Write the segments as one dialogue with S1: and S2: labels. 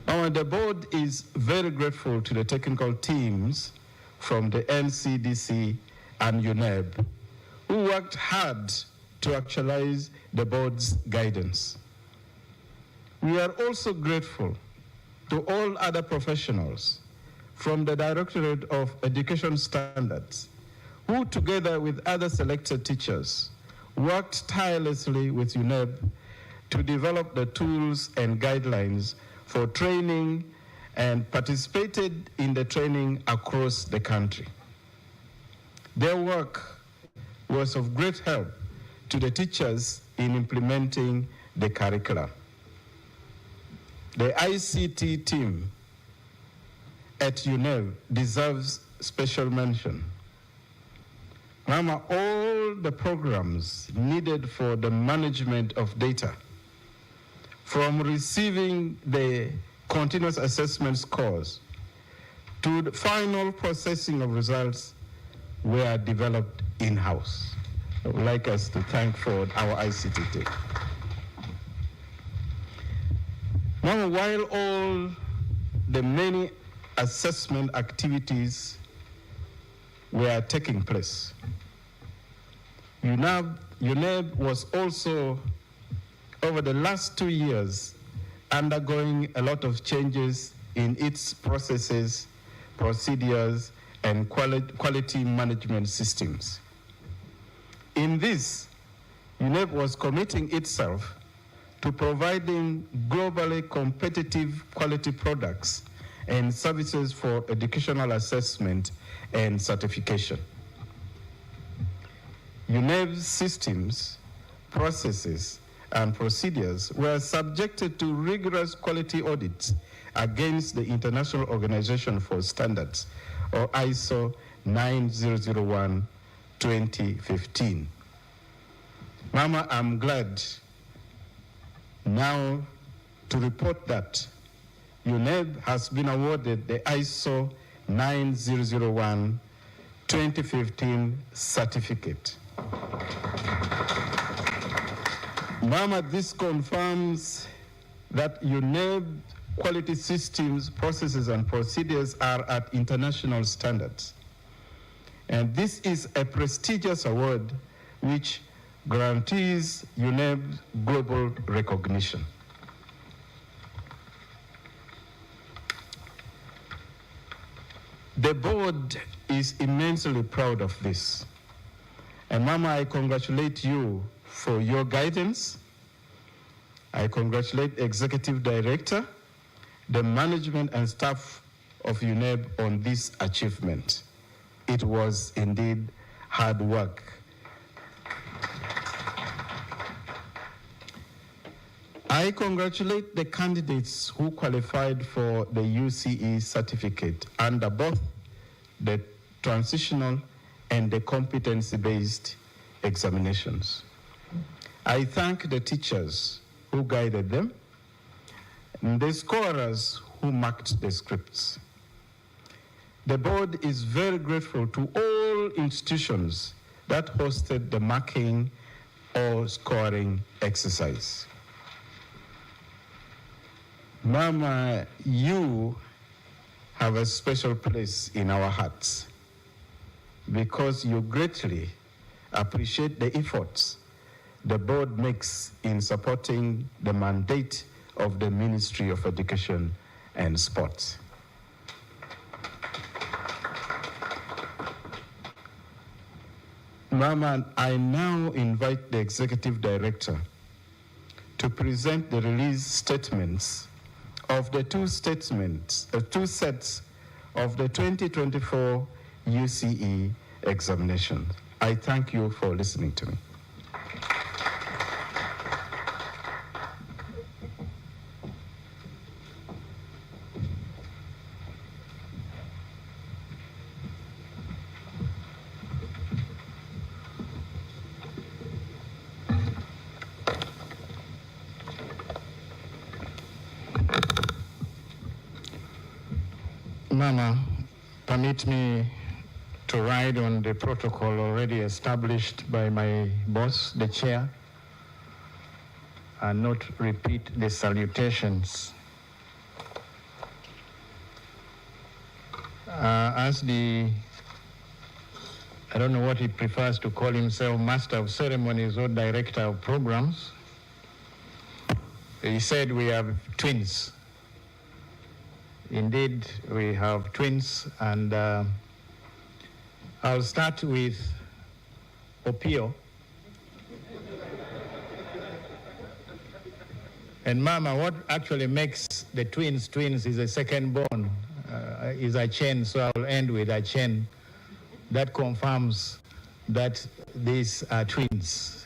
S1: The board is very grateful to the technical teams from the NCDC and Uneb who worked hard to actualize the board's guidance. We are also grateful to all other professionals from the Directorate of Education Standards who, together with other selected teachers, worked tirelessly with Uneb to develop the tools and guidelines for training and participated in the training across the country. Their work was of great help to the teachers in implementing the curriculum. The ICT team at Uneb deserves special mention. Mama, all the programs needed for the management of data, from receiving the continuous assessment scores to the final processing of results, were developed in-house. I would like us to thank for our ICT team. Now, while all the many assessment activities were taking place, Uneb was also, over the last 2 years, undergoing a lot of changes in its processes, procedures, and quality management systems. In this, Uneb was committing itself to providing globally competitive quality products and services for educational assessment and certification. Uneb's systems, processes, and procedures were subjected to rigorous quality audits against the International Organization for Standards, or ISO 9001:2015. Mama, I'm glad now to report that Uneb has been awarded the ISO 9001:2015 certificate. Mama, this confirms that Uneb quality systems, processes, and procedures are at international standards. And this is a prestigious award which guarantees Uneb global recognition. The board is immensely proud of this. And Mama, I congratulate you for your guidance. I congratulate Executive Director, the management and staff of Uneb on this achievement. It was indeed hard work. I congratulate the candidates who qualified for the UCE certificate under both the transitional and the competency-based examinations. I thank the teachers who guided them, and the scorers who marked the scripts. The board is very grateful to all institutions that hosted the marking or scoring exercise. Mama, you have a special place in our hearts because you greatly appreciate the efforts the board makes in supporting the mandate of the Ministry of Education and Sports. Mama, I now invite the Executive Director to present the release statements of the two sets of the 2024 UCE examination. I thank you for listening to me.
S2: Mama, permit me to ride on the protocol already established by my boss, the chair, and not repeat the salutations. as the, I don't know what he prefers to call himself, Master of Ceremonies or Director of Programs, he said we have twins. Indeed, we have twins, and I'll start with Opio. And Mama, what actually makes the twins is a second born, is a chain, so I'll end with a chain that confirms that these are twins.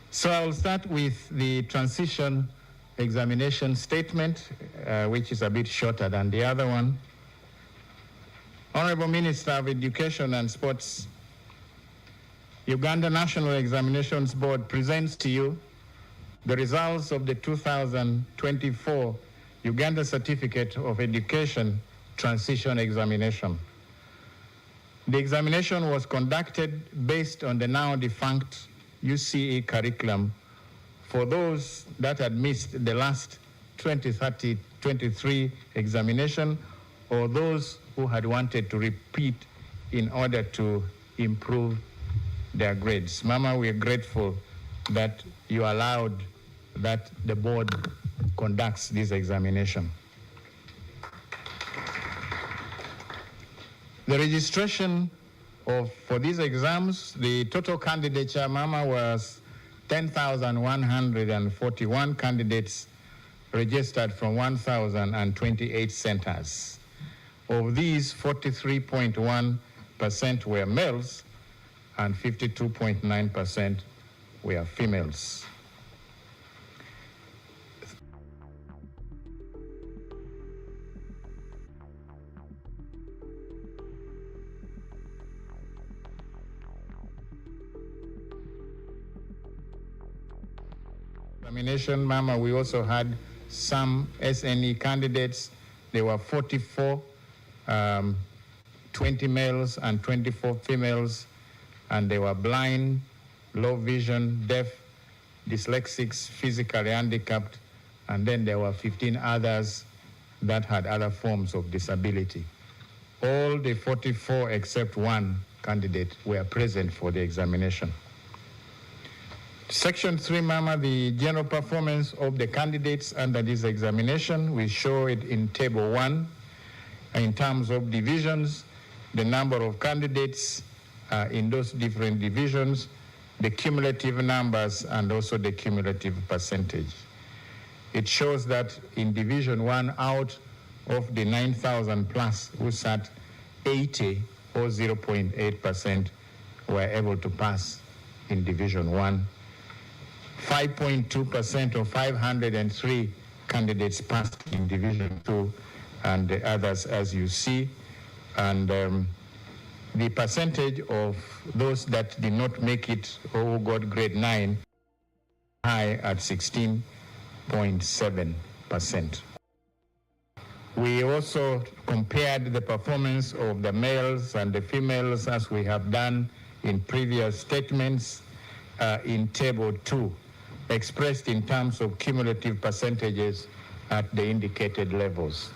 S2: So I'll start with the transition examination statement, which is a bit shorter than the other one. Honorable Minister of Education and Sports, Uganda National Examinations Board presents to you the results of the 2024 Uganda Certificate of Education Transition Examination. The examination was conducted based on the now defunct UCE curriculum for those that had missed the last 2023 examination, or those who had wanted to repeat in order to improve their grades. Mama, we are grateful that you allowed that the board conducts this examination. The registration for these exams, the total candidature, Mama, was 10,141 candidates registered from 1,028 centers. Of these, 43.1% were males and 52.9% were females. Examination, Mama, we also had some SNE candidates. There were 44, 20 males and 24 females, and they were blind, low vision, deaf, dyslexics, physically handicapped, and then there were 15 others that had other forms of disability. All the 44 except one candidate were present for the examination. Section 3, Mama, the general performance of the candidates under this examination, we show it in Table 1. In terms of divisions, the number of candidates in those different divisions, the cumulative numbers, and also the cumulative percentage. It shows that in Division 1, out of the 9,000 plus who sat, 80 or 0.8% were able to pass in Division 1. 5.2% of 503 candidates passed in Division 2, and the others as you see. And the percentage of those that did not make it or who got grade 9 high at 16.7%. We also compared the performance of the males and the females as we have done in previous statements in Table 2, expressed in terms of cumulative percentages at the indicated levels.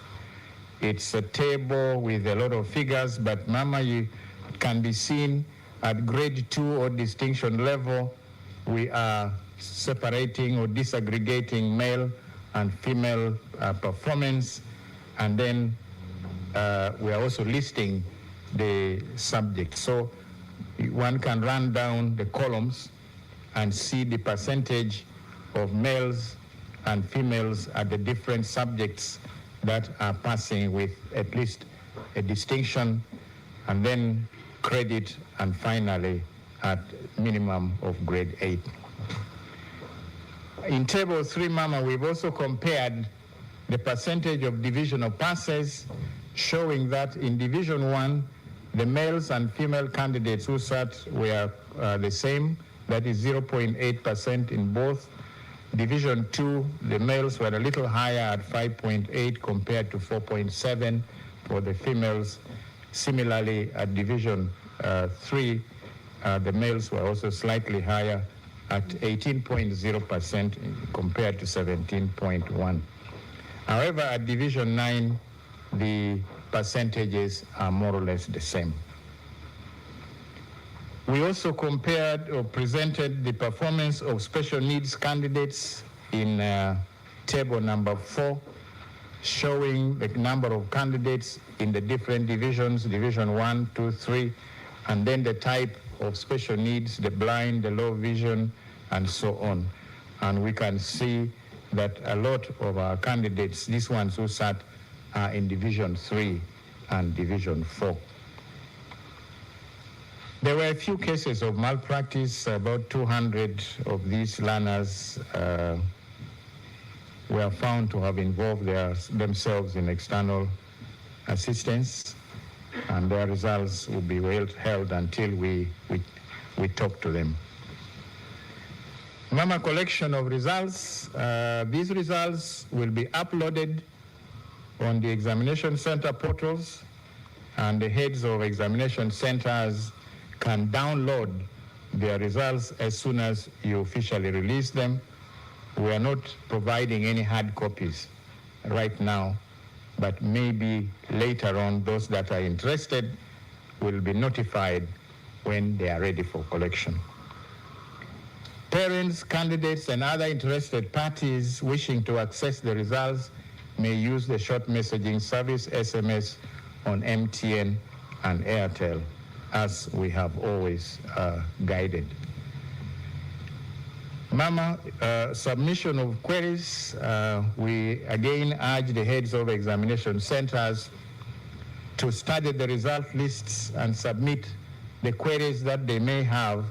S2: It's a table with a lot of figures, but Mama, you can be seen at grade 2 or distinction level, we are separating or disaggregating male and female performance, and then we are also listing the subject. So one can run down the columns and see the percentage of males and females at the different subjects that are passing with at least a distinction, and then credit, and finally at minimum of grade 8. In Table 3, Mama, we've also compared the percentage of divisional passes, showing that in Division 1, the males and female candidates who sat were the same, that is 0.8% in both. Division 2, the males were a little higher at 5.8 compared to 4.7 for the females. Similarly, at Division 3, the males were also slightly higher at 18.0% compared to 17.1. However, at Division 9, the percentages are more or less the same. We also compared or presented the performance of special needs candidates in table number 4, showing the number of candidates in the different divisions, division 1, 2, 3, and then the type of special needs, the blind, the low vision, and so on. And we can see that a lot of our candidates, these ones who sat, are in division 3 and division 4. There were a few cases of malpractice. About 200 of these learners were found to have involved themselves in external assistance, and their results will be held until we talk to them. Mama, collection of results. These results will be uploaded on the examination center portals, and the heads of examination centers can download their results as soon as you officially release them. We are not providing any hard copies right now, but maybe later on those that are interested will be notified when they are ready for collection. Parents, candidates, and other interested parties wishing to access the results may use the short messaging service, SMS, on MTN and Airtel, as we have always guided. Mama, submission of queries, we again urge the heads of examination centers to study the result lists and submit the queries that they may have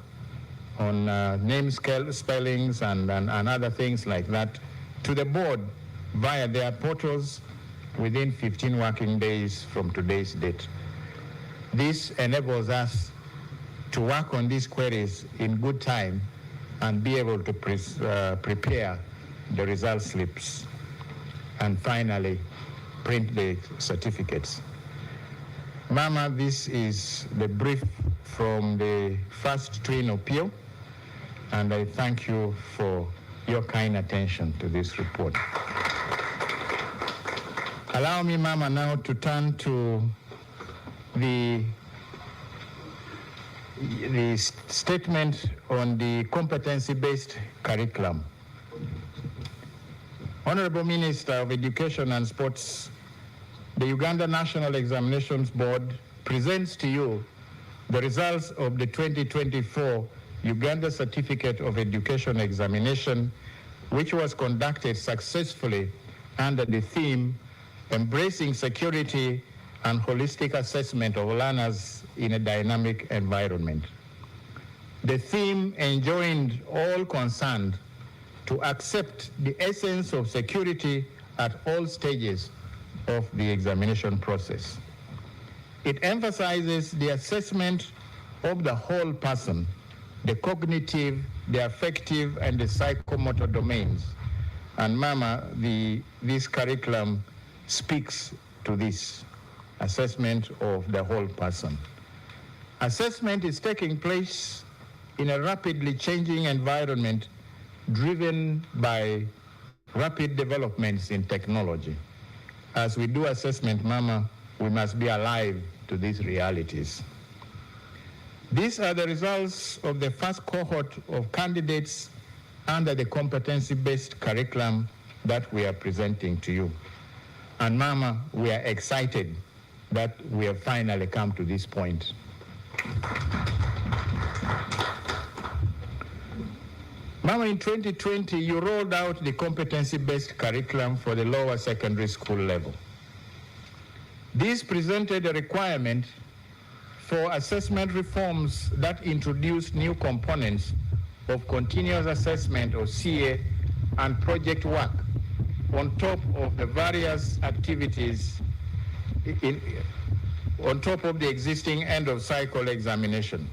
S2: on name spellings and other things like that to the board via their portals within 15 working days from today's date. This enables us to work on these queries in good time and be able to prepare the result slips and finally print the certificates. Mama, this is the brief from the first twin appeal, and I thank you for your kind attention to this report. Allow me, Mama, now to turn to the statement on the competency-based curriculum. Honorable Minister of Education and Sports, the Uganda National Examinations Board presents to you the results of the 2024 Uganda Certificate of Education examination, which was conducted successfully under the theme Embracing Security and Holistic Assessment of Learners in a Dynamic Environment. The theme enjoined all concerned to accept the essence of security at all stages of the examination process. It emphasizes the assessment of the whole person, the cognitive, the affective, and the psychomotor domains. And Mama, this curriculum speaks to this assessment of the whole person. Assessment is taking place in a rapidly changing environment driven by rapid developments in technology. As we do assessment, Mama, we must be alive to these realities. These are the results of the first cohort of candidates under the competency-based curriculum that we are presenting to you. And Mama, we are excited that we have finally come to this point. Mama, in 2020, you rolled out the competency-based curriculum for the lower secondary school level. This presented a requirement for assessment reforms that introduced new components of continuous assessment, or CA, and project work on top of the various activities on top of the existing end-of-cycle examination.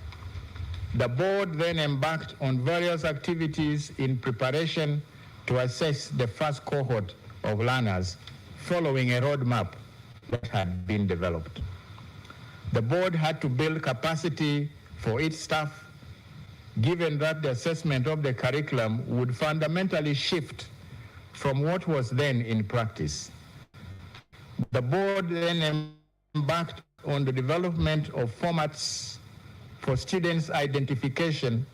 S2: The board then embarked on various activities in preparation to assess the first cohort of learners following a roadmap that had been developed. The board had to build capacity for its staff, given that the assessment of the curriculum would fundamentally shift from what was then in practice. The board then embarked on the development of formats for students' identification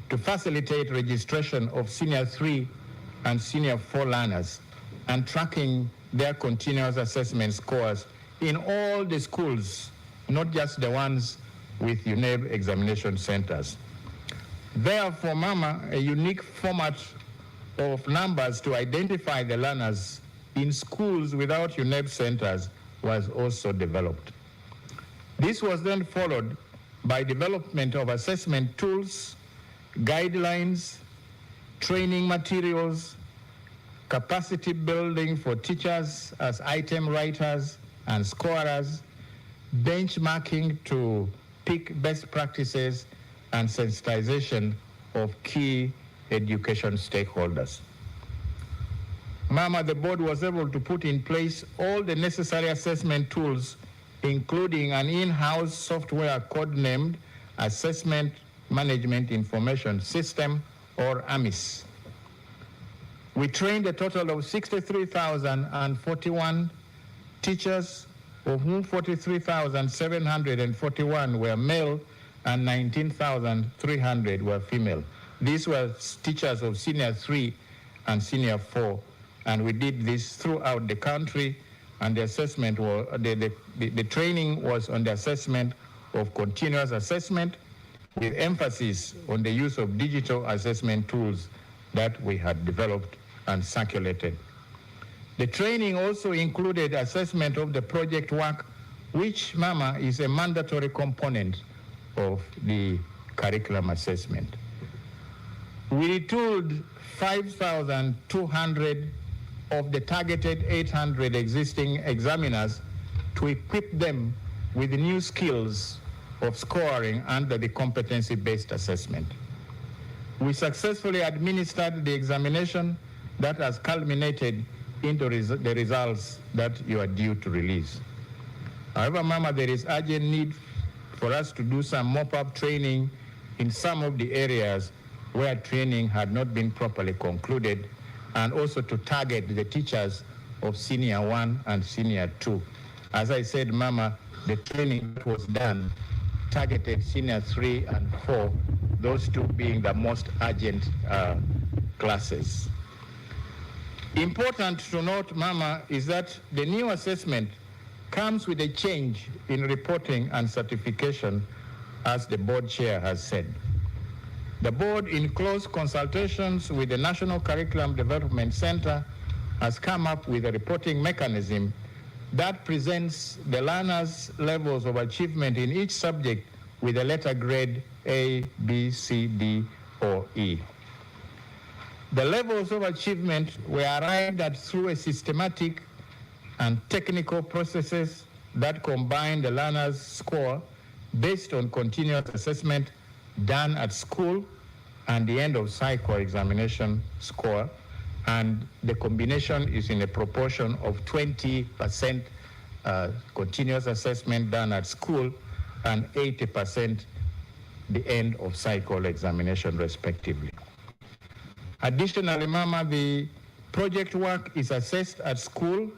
S2: to facilitate registration of Senior 3 and Senior 4 learners and tracking their continuous assessment scores in all the schools, not just the ones with Uneb examination centers. Therefore, Mama, a unique format of numbers to identify the learners in schools without Uneb centers was also developed. This was then followed by development of assessment tools, guidelines, training materials, capacity building for teachers as item writers and scorers, benchmarking to pick best practices, and sensitization of key education stakeholders. Mama, the board was able to put in place all the necessary assessment tools, including an in-house software codenamed Assessment Management Information System, or AMIS. We trained a total of 63,041 teachers, of whom 43,741 were male and 19,300 were female. These were teachers of Senior 3 and Senior 4, and we did this throughout the country, and the assessment was, the training was on the assessment of continuous assessment with emphasis on the use of digital assessment tools that we had developed and circulated. The training also included assessment of the project work, which, Mama, is a mandatory component of the curriculum assessment. We retooled 5,200 of the targeted 800 existing examiners to equip them with new skills of scoring under the competency-based assessment. We successfully administered the examination that has culminated into the results that you are due to release. However, Mama, there is urgent need for us to do some mop-up training in some of the areas where training had not been properly concluded, and also to target the teachers of Senior 1 and Senior 2. As I said, Mama, the training that was done targeted Senior 3 and 4, those two being the most urgent classes. Important to note, Mama, is that the new assessment comes with a change in reporting and certification, as the board chair has said. The board, in close consultations with the National Curriculum Development Center, has come up with a reporting mechanism that presents the learners' levels of achievement in each subject with a letter grade A, B, C, D, or E. The levels of achievement were arrived at through a systematic and technical processes that combine the learner's score based on continuous assessment done at school and the end of cycle examination score, and the combination is in a proportion of 20% continuous assessment done at school and 80% the end of cycle examination respectively. Additionally, Mama, the project work is assessed at school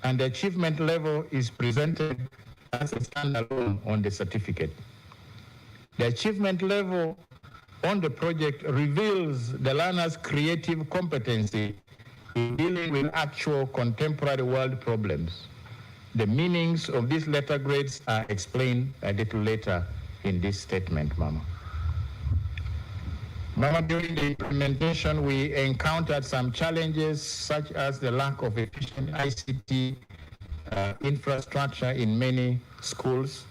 S2: and the achievement level is presented as a standalone on the certificate. The achievement level on the project reveals the learner's creative competency in dealing with actual contemporary world problems. The meanings of these letter grades are explained a little later in this statement, Mama. Mama, during the implementation, we encountered some challenges, such as the lack of efficient ICT infrastructure in many schools,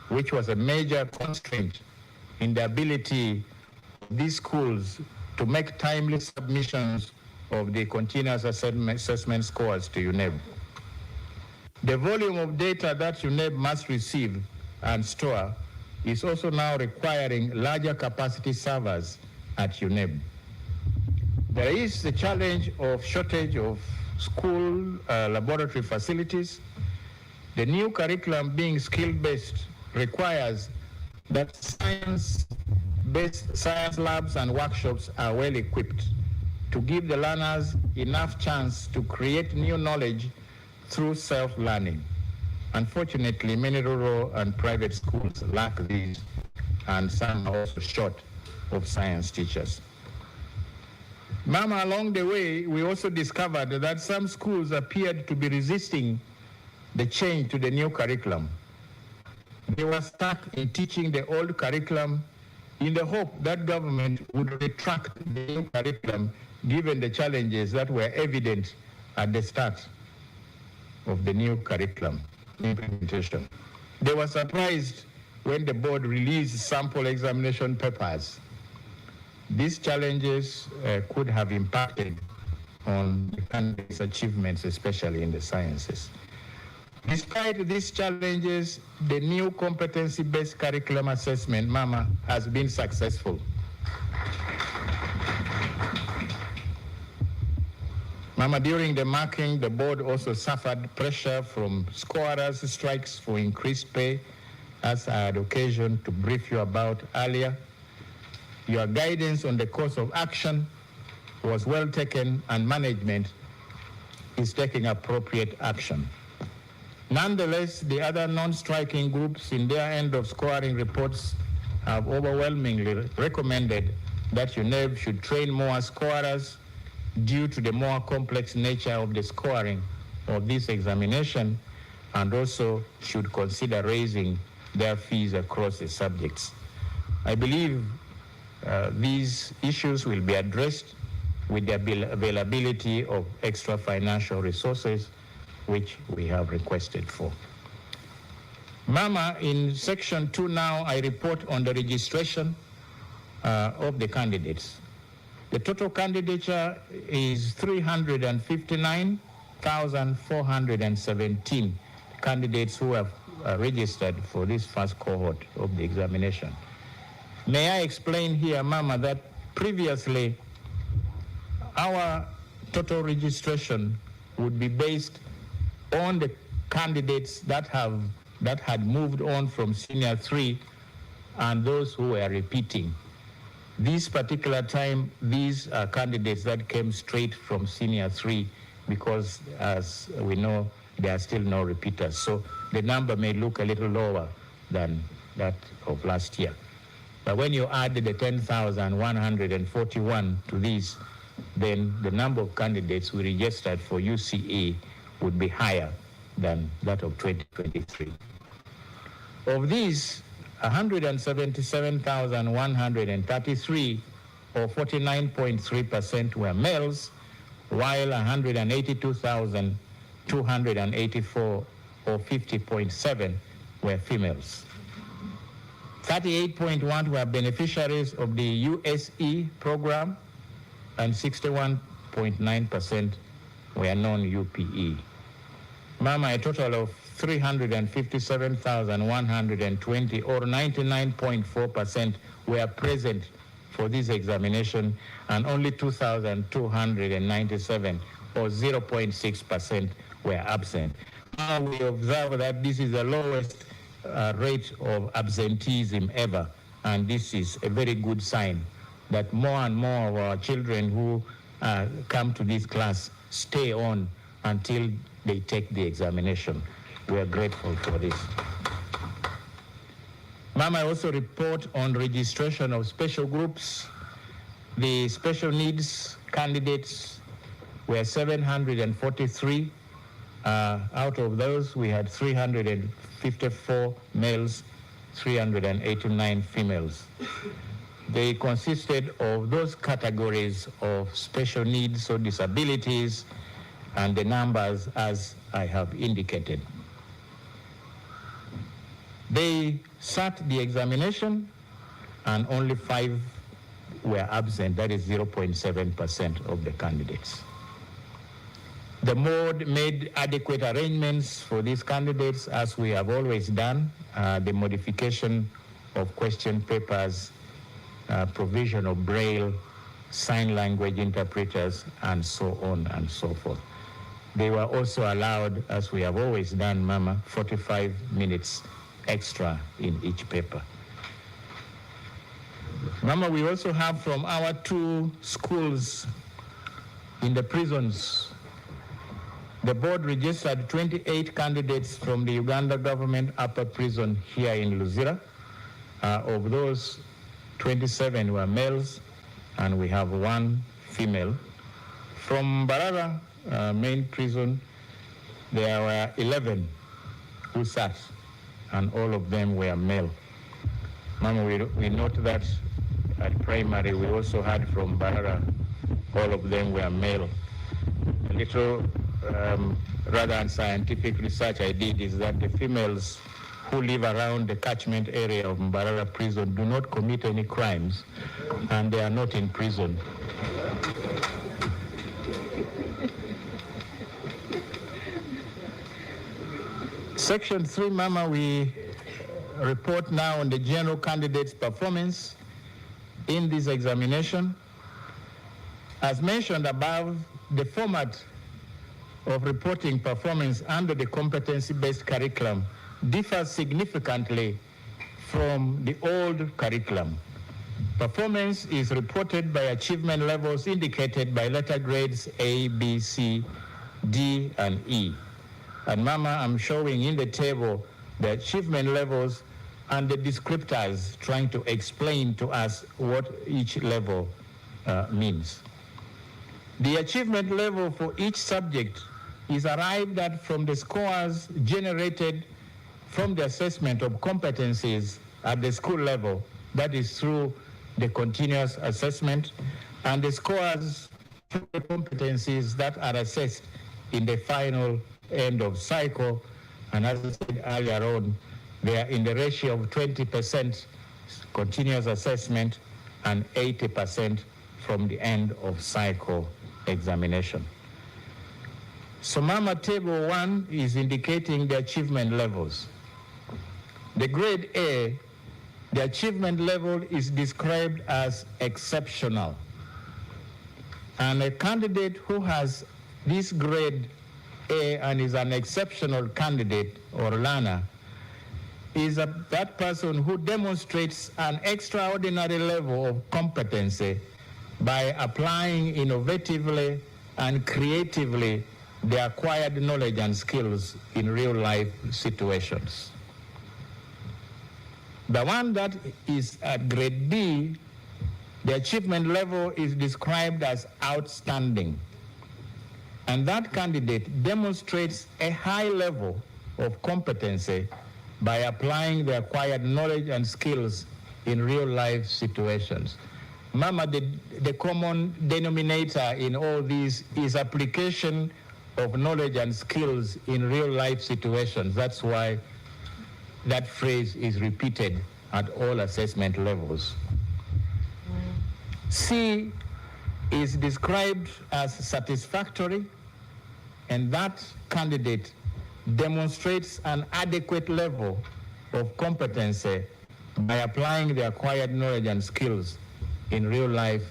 S2: which was a major constraint in the ability of these schools to make timely submissions of the continuous assessment scores to Uneb. The volume of data that Uneb must receive and store is also now requiring larger capacity servers at Uneb. There is the challenge of shortage of school laboratory facilities. The new curriculum, being skill-based, requires that science-based science labs and workshops are well equipped to give the learners enough chance to create new knowledge through self-learning. Unfortunately, many rural and private schools lack these, and some are also short of science teachers. Mama, along the way, we also discovered that some schools appeared to be resisting the change to the new curriculum. They were stuck in teaching the old curriculum in the hope that government would retract the new curriculum given the challenges that were evident at the start of the new curriculum implementation. They were surprised when the board released sample examination papers. These challenges could have impacted on the candidates' achievements, especially in the sciences. Despite these challenges, the new competency-based curriculum assessment, Mama, has been successful. Mama, during the marking, the board also suffered pressure from scorers' strikes for increased pay, as I had occasion to brief you about earlier. Your guidance on the course of action was well taken, and management is taking appropriate action. Nonetheless, the other non-striking groups in their end of scoring reports have overwhelmingly recommended that Uneb should train more scorers due to the more complex nature of the scoring of this examination, and also should consider raising their fees across the subjects. I believe these issues will be addressed with the availability of extra financial resources, which we have requested for. Mama, in section 2 now, I report on the registration of the candidates. The total candidature is 359,417 candidates who have registered for this first cohort of the examination. May I explain here, Mama, that previously our total registration would be based on the candidates that had moved on from senior 3 and those who were repeating. This particular time, these are candidates that came straight from senior 3 because, as we know, there are still no repeaters. So the number may look a little lower than that of last year. But when you add the 10,141 to these, then the number of candidates we registered for UCE would be higher than that of 2023. Of these, 177,133, or 49.3%, were males, while 182,284, or 50.7%, were females. 38.1 were beneficiaries of the USE program, and 61.9% were non-UPE. Mama, a total of 357,120, or 99.4%, were present for this examination, and only 2,297, or 0.6%, were absent. Now we observe that this is the lowest rate of absenteeism ever, and this is a very good sign that more and more of our children who come to this class stay on until they take the examination. We are grateful for this. Ma'am, I also report on registration of special groups. The special needs candidates were 743. Out of those, we had 354 males, 389 females. They consisted of those categories of special needs or disabilities, and the numbers as I have indicated. They sat the examination, and only 5 were absent. That is 0.7% of the candidates. The board made adequate arrangements for these candidates, as we have always done. The modification of question papers, provision of Braille, sign language interpreters, and so on and so forth. They were also allowed, as we have always done, Mama, 45 minutes extra in each paper. Mama, we also have from our 2 schools in the prisons The board registered 28 candidates from the Uganda government upper prison here in Luzira. Of those, 27 were males, and we have 1 female. From Mbarara main prison, there were 11 who sat, and all of them were male. Mama, we note that at primary we also had from Mbarara, all of them were male. A little rather unscientific research I did is that the females who live around the catchment area of Mbarara prison do not commit any crimes, and they are not in prison. Section 3, Mama, we report now on the general candidate's performance in this examination. As mentioned above, the format of reporting performance under the competency-based curriculum differs significantly from the old curriculum. Performance is reported by achievement levels indicated by letter grades A, B, C, D, and E. And Mama, I'm showing in the table the achievement levels and the descriptors trying to explain to us what each level means. The achievement level for each subject is arrived at from the scores generated from the assessment of competencies at the school level, that is through the continuous assessment, and the scores from the competencies that are assessed in the final end of cycle. And as I said earlier on, they are in the ratio of 20% continuous assessment and 80% from the end of cycle examination. So Mama, table 1 is indicating the achievement levels. The grade A, the achievement level is described as exceptional. And a candidate who has this grade A and is an exceptional candidate or learner is that person who demonstrates an extraordinary level of competency by applying innovatively and creatively the acquired knowledge and skills in real life situations. The one that is at grade B, the achievement level is described as outstanding. And that candidate demonstrates a high level of competency by applying the acquired knowledge and skills in real life situations. Mama, the common denominator in all these is application of knowledge and skills in real life situations. That's why that phrase is repeated at all assessment levels. C is described as satisfactory, and that candidate demonstrates an adequate level of competency by applying the acquired knowledge and skills in real life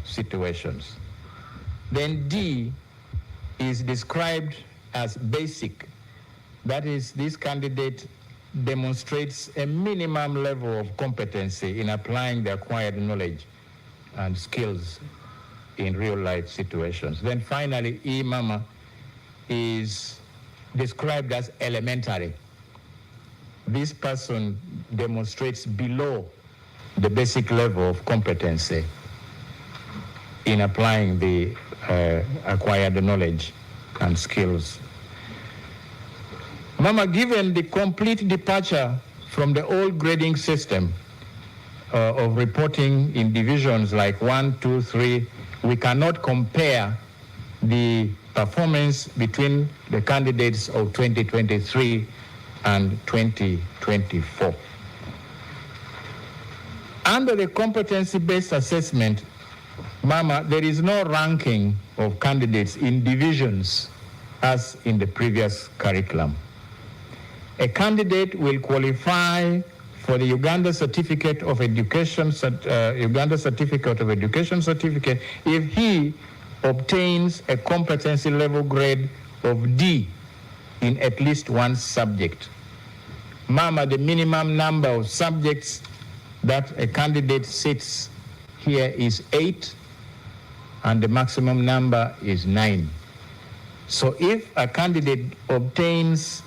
S2: situations. Then D is described as basic. That is, this candidate demonstrates a minimum level of competency in applying the acquired knowledge and skills in real life situations. Then finally, E, Mama, is described as elementary. This person demonstrates below the basic level of competency in applying the acquired knowledge and skills. Mama, given the complete departure from the old grading system of reporting in divisions like 1, 2, 3, we cannot compare the performance between the candidates of 2023 and 2024. Under the competency-based assessment, Mama, there is no ranking of candidates in divisions as in the previous curriculum. A candidate will qualify for the Uganda Certificate of Education, Uganda Certificate of Education certificate if he obtains a competency level grade of D in at least one subject. Mama, the minimum number of subjects that a candidate sits here is 8, and the maximum number is 9. So if a candidate obtains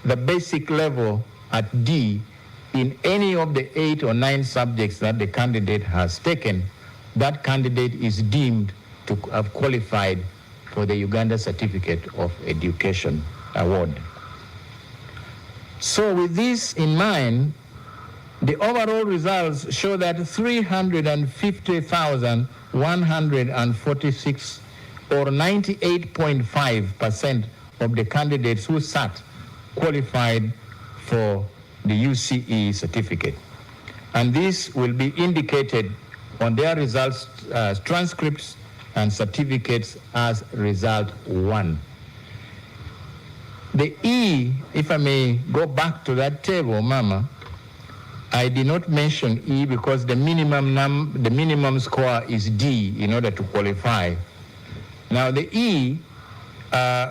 S2: the basic level at D in any of the 8 or 9 subjects that the candidate has taken, that candidate is deemed to have qualified for the Uganda Certificate of Education Award. So with this in mind, the overall results show that 350,146 or 98.5% of the candidates who sat qualified for the UCE certificate. And this will be indicated on their results, transcripts and certificates as result 1. The E, if I may go back to that table, Mama, I did not mention E because the minimum score is D in order to qualify. Now the E,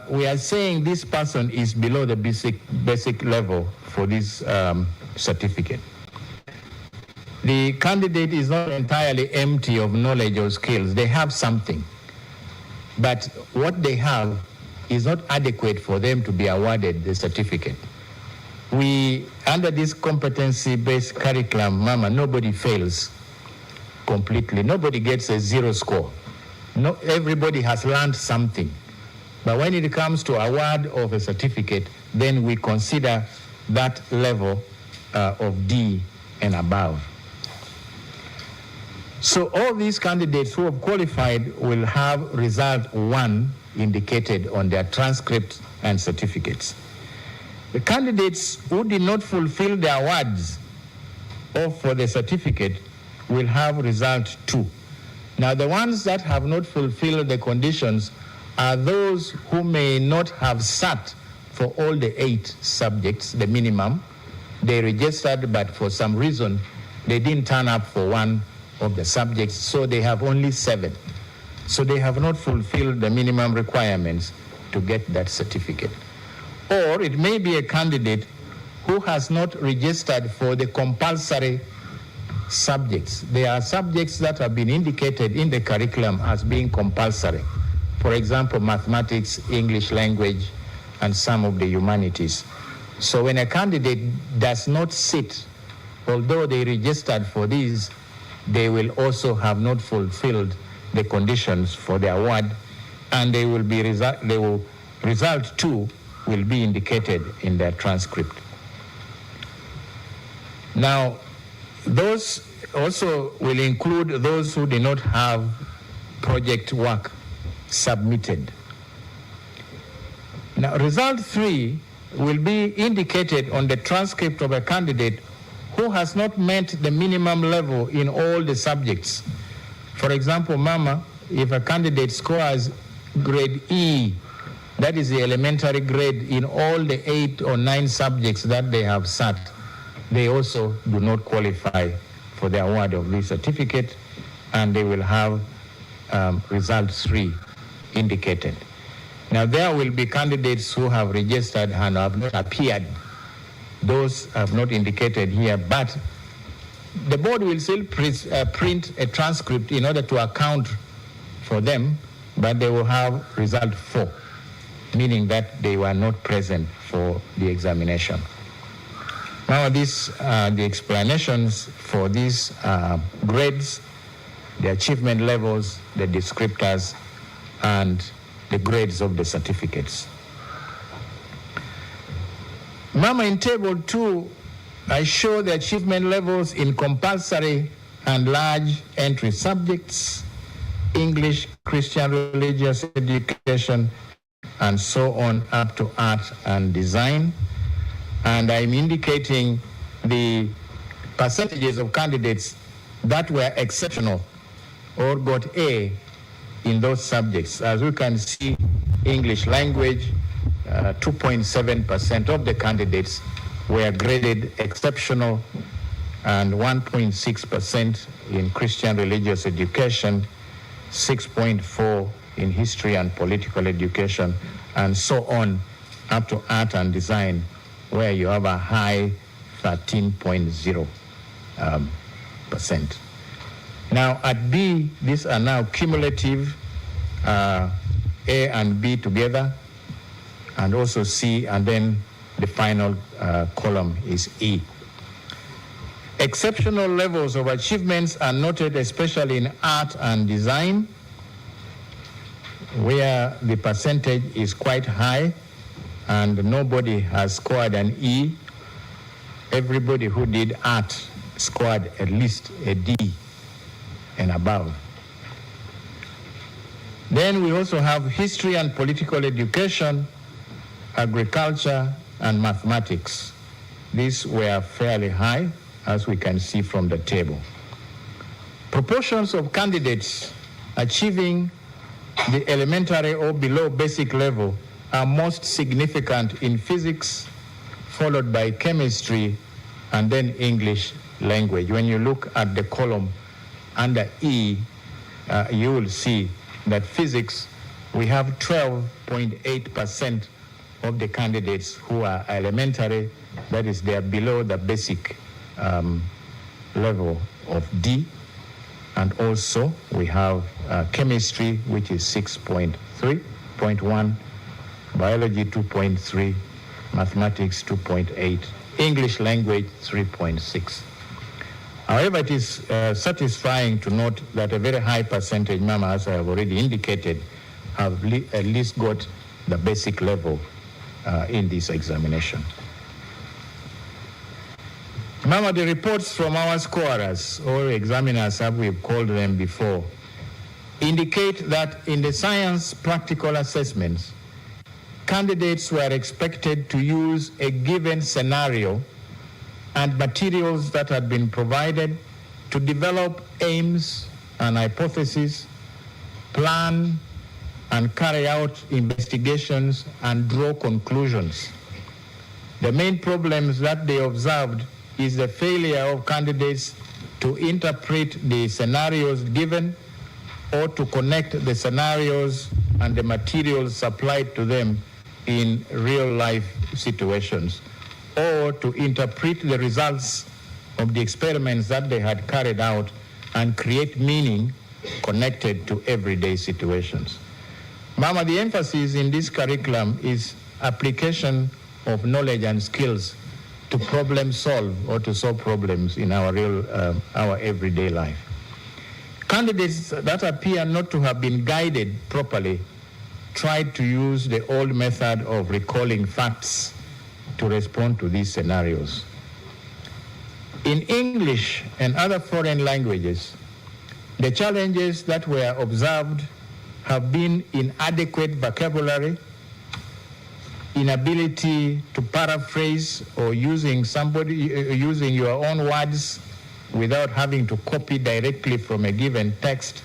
S2: we are saying this person is below the basic level for this certificate. The candidate is not entirely empty of knowledge or skills. They have something, but what they have is not adequate for them to be awarded the certificate. We, under this competency-based curriculum, Mama, nobody fails completely. Nobody gets a 0 score. No, everybody has learned something. But when it comes to award of a certificate, then we consider that level of D and above. So all these candidates who have qualified will have result 1 indicated on their transcripts and certificates. The candidates who did not fulfill the awards or for the certificate will have result 2. Now the ones that have not fulfilled the conditions are those who may not have sat for all the 8 subjects, the minimum. They registered, but for some reason, they didn't turn up for one of the subjects, so they have only 7. So they have not fulfilled the minimum requirements to get that certificate. Or it may be a candidate who has not registered for the compulsory subjects. There are subjects that have been indicated in the curriculum as being compulsory. For example, mathematics, English language, and some of the humanities. So when a candidate does not sit, although they registered for these, they will also have not fulfilled the conditions for the award, and they will result 2 will be indicated in their transcript. Now, those also will include those who did not have project work submitted. Now, result 3 will be indicated on the transcript of a candidate who has not met the minimum level in all the subjects. For example, Mama, if a candidate scores grade E, that is the elementary grade in all the 8 or 9 subjects that they have sat, they also do not qualify for the award of this certificate, and they will have result 3 indicated. Now there will be candidates who have registered and have not appeared. Those have not indicated here, but the board will still print a transcript in order to account for them, but they will have result 4, meaning that they were not present for the examination. Now these are the explanations for these grades, the achievement levels, the descriptors, and the grades of the certificates. Mama, in table 2, I show the achievement levels in compulsory and large entry subjects, English, Christian religious education, and so on up to art and design. And I'm indicating the percentages of candidates that were exceptional or got A in those subjects. As we can see, English language, 2.7% of the candidates were graded exceptional, and 1.6% in Christian religious education, 6.4% in history and political education, and so on up to art and design, where you have a high 13.0%. Now at B, these are now cumulative, A and B together, and also C, and then the final column is E. Exceptional levels of achievements are noted especially in art and design, where the percentage is quite high and nobody has scored an E. Everybody who did art scored at least a D and above. Then we also have history and political education, agriculture, and mathematics. These were fairly high, as we can see from the table. Proportions of candidates achieving the elementary or below basic level are most significant in physics, followed by chemistry, and then English language. When you look at the column under E, you will see that physics, we have 12.8% of the candidates who are elementary, that is, they are below the basic level of D. And also we have chemistry, which is 6.1, biology 2.3, mathematics 2.8, English language 3.6. However, it is satisfying to note that a very high percentage, Mama, as I have already indicated, have at least got the basic level in this examination. Mama, the reports from our scorers, or examiners, as we've called them before, indicate that in the science practical assessments, candidates were expected to use a given scenario and materials that had been provided to develop aims and hypotheses, plan and carry out investigations and draw conclusions. The main problems that they observed is the failure of candidates to interpret the scenarios given or to connect the scenarios and the materials supplied to them in real-life situations, or to interpret the results of the experiments that they had carried out and create meaning connected to everyday situations. Mama, the emphasis in this curriculum is application of knowledge and skills to problem solve or to solve problems in our everyday life. Candidates that appear not to have been guided properly tried to use the old method of recalling facts to respond to these scenarios. In English and other foreign languages, the challenges that were observed have been inadequate vocabulary, inability to paraphrase or using your own words without having to copy directly from a given text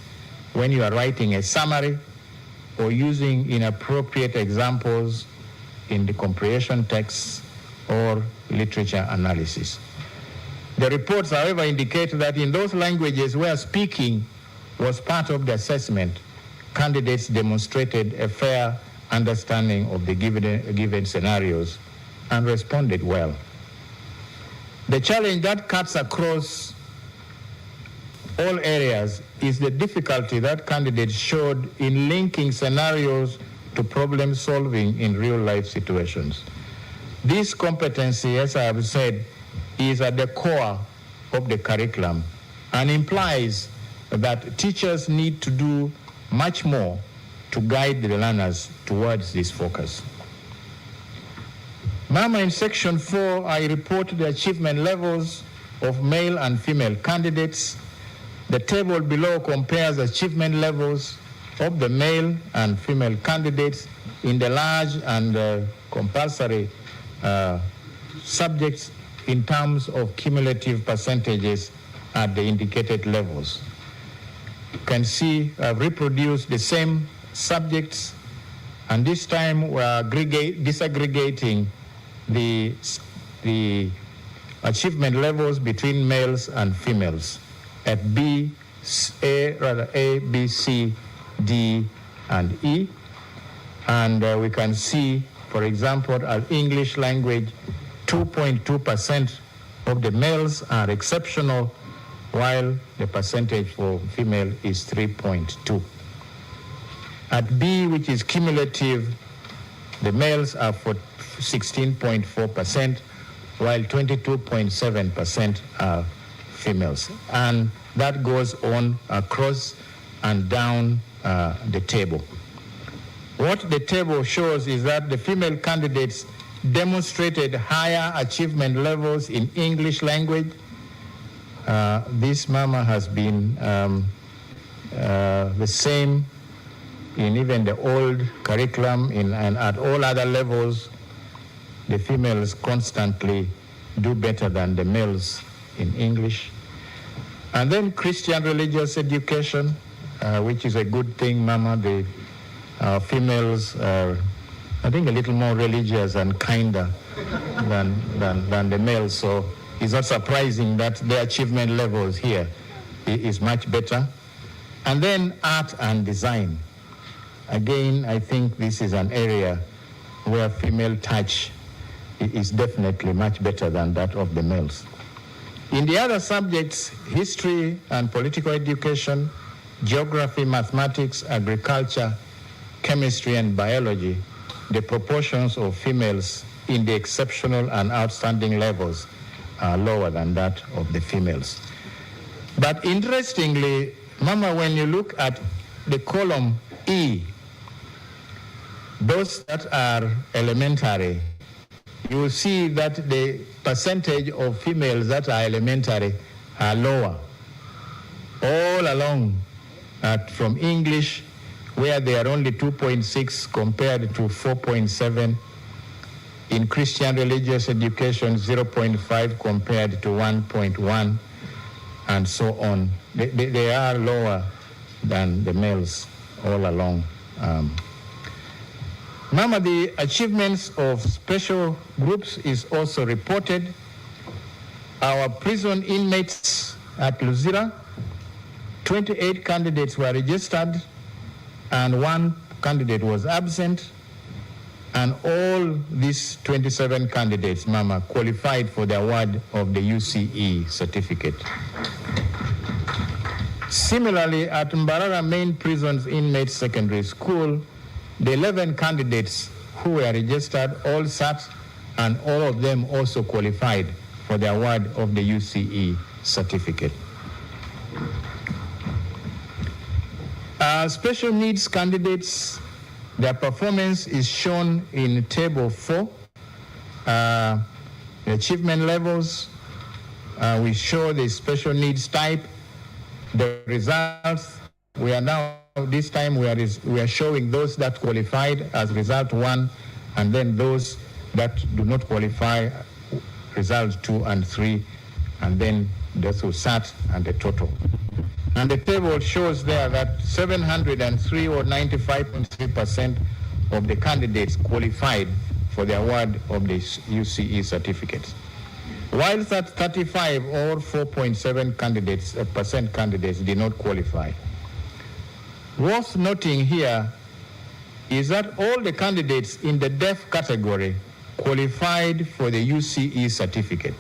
S2: when you are writing a summary, or using inappropriate examples in the comprehension texts or literature analysis. The reports, however, indicate that in those languages where speaking was part of the assessment, candidates demonstrated a fair understanding of the given scenarios and responded well. The challenge that cuts across all areas is the difficulty that candidates showed in linking scenarios to problem solving in real life situations. This competency, as I have said, is at the core of the curriculum and implies that teachers need to do much more to guide the learners towards this focus. Mama, in section 4, I report the achievement levels of male and female candidates. The table below compares achievement levels of the male and female candidates in the large and compulsory subjects in terms of cumulative percentages at the indicated levels. You can see I've reproduced the same subjects, and this time we're disaggregating the achievement levels between males and females at A, B, C, D, and E. And we can see, for example, at English language, 2.2% of the males are exceptional, while the percentage for female is 3.2. At B, which is cumulative, The males are for 16.4%, while 22.7% are females. And that goes on across and down the table. What the table shows is that the female candidates demonstrated higher achievement levels in English language. This mama has been the same in even the old curriculum and at all other levels. The females constantly do better than the males in English. And then Christian religious education, which is a good thing, mama. The females are, I think, a little more religious and kinder than the males. So it's not surprising that the achievement levels here is much better. And then art and design. Again, I think this is an area where female touch is definitely much better than that of the males. In the other subjects, history and political education, geography, mathematics, agriculture, chemistry, and biology, the proportions of females in the exceptional and outstanding levels are lower than that of the females. But interestingly, mama, when you look at the column E, those that are elementary, you will see that the percentage of females that are elementary are lower. All along, from English, where they are only 2.6 compared to 4.7. In Christian religious education, 0.5 compared to 1.1, and so on. They are lower than the males all along. Mama, the achievements of special groups is also reported. Our prison inmates at Luzira, 28 candidates were registered and 1 candidate was absent, and all these 27 candidates, mama, qualified for the award of the UCE certificate. Similarly, at Mbarara Main Prison's Inmates Secondary School, the 11 candidates who were registered all sat, and all of them also qualified for the award of the UCE certificate. Special needs candidates, their performance is shown in table 4. The achievement levels, we show the special needs type, the results. We are now, this time we are showing those that qualified as result 1, and then those that do not qualify, result 2 and 3, and then those who sat and the total. And the table shows there that 703 or 95.3% of the candidates qualified for the award of the UCE certificates, whilst that 35 or 4.7% candidates did not qualify. Worth noting here is that all the candidates in the deaf category qualified for the UCE certificate.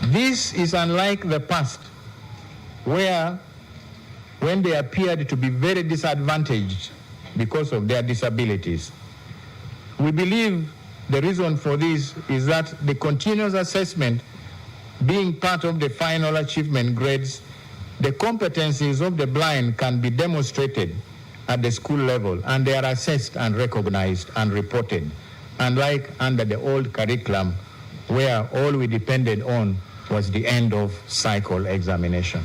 S2: This is unlike the past, where when they appeared to be very disadvantaged because of their disabilities. We believe the reason for this is that the continuous assessment being part of the final achievement grades, the competencies of the blind can be demonstrated at the school level, and they are assessed and recognized and reported, unlike under the old curriculum where all we depended on was the end of cycle examination.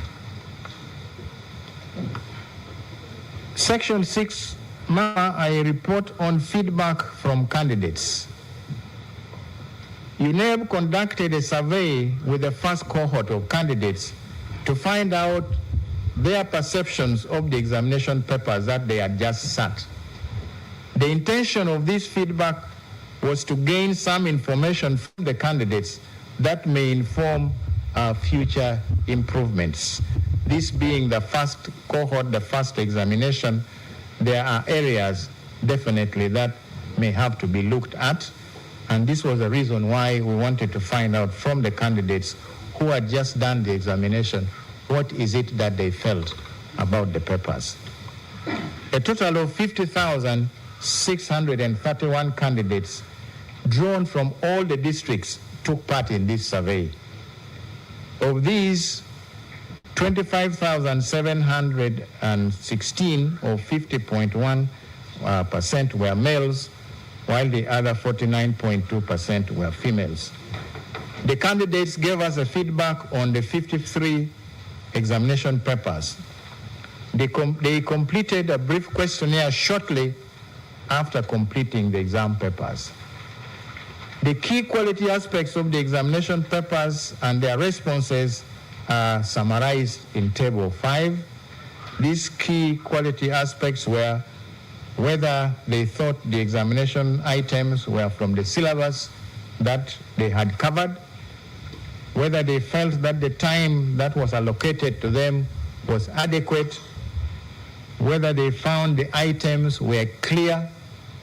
S2: Section 6, I report on feedback from candidates. Uneb conducted a survey with the first cohort of candidates to find out their perceptions of the examination papers that they had just sat. The intention of this feedback was to gain some information from the candidates that may inform future improvements. This being the first cohort, the first examination, there are areas definitely that may have to be looked at, and this was the reason why we wanted to find out from the candidates who had just done the examination, what is it that they felt about the papers. A total of 631 candidates drawn from all the districts took part in this survey. Of these, 25,716 or 50.1% were males, while the other 49.2% were females. The candidates gave us a feedback on the 53 examination papers. They completed a brief questionnaire shortly after completing the exam papers. The key quality aspects of the examination papers and their responses are summarized in Table 5. These key quality aspects were whether they thought the examination items were from the syllabus that they had covered, whether they felt that the time that was allocated to them was adequate, whether they found the items were clear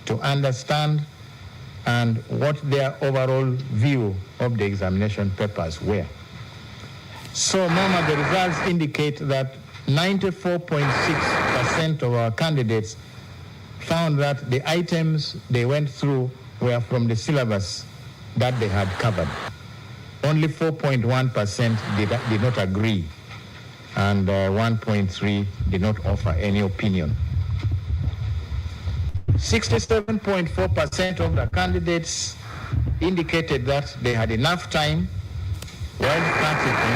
S2: to understand, and what their overall view of the examination papers were. So, Mama, the results indicate that 94.6% of our candidates found that the items they went through were from the syllabus that they had covered. Only 4.1% did not agree, and 1.3% did not offer any opinion. 67.4% of the candidates indicated that they had enough time, while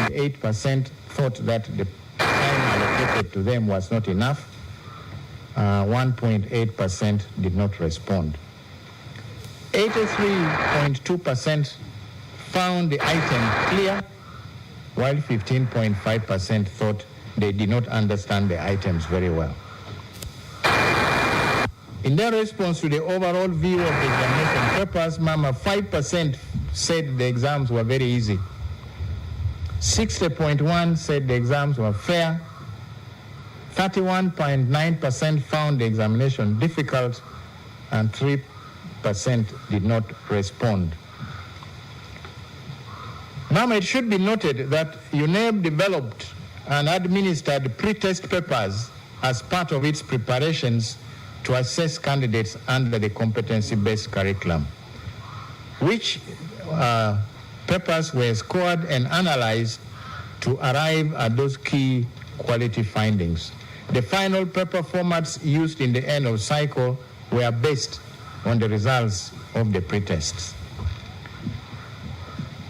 S2: 30.8% thought that the time allocated to them was not enough. 1.8% did not respond. 83.2% found the item clear, while 15.5% thought they did not understand the items very well. In their response to the overall view of the examination papers, Mama, 5% said the exams were very easy. 60.1% said the exams were fair. 31.9% found the examination difficult, and 3% did not respond. Mama, it should be noted that Uneb developed and administered pre-test papers as part of its preparations to assess candidates under the competency-based curriculum, which papers were scored and analyzed to arrive at those key quality findings. The final paper formats used in the end of cycle were based on the results of the pre-tests.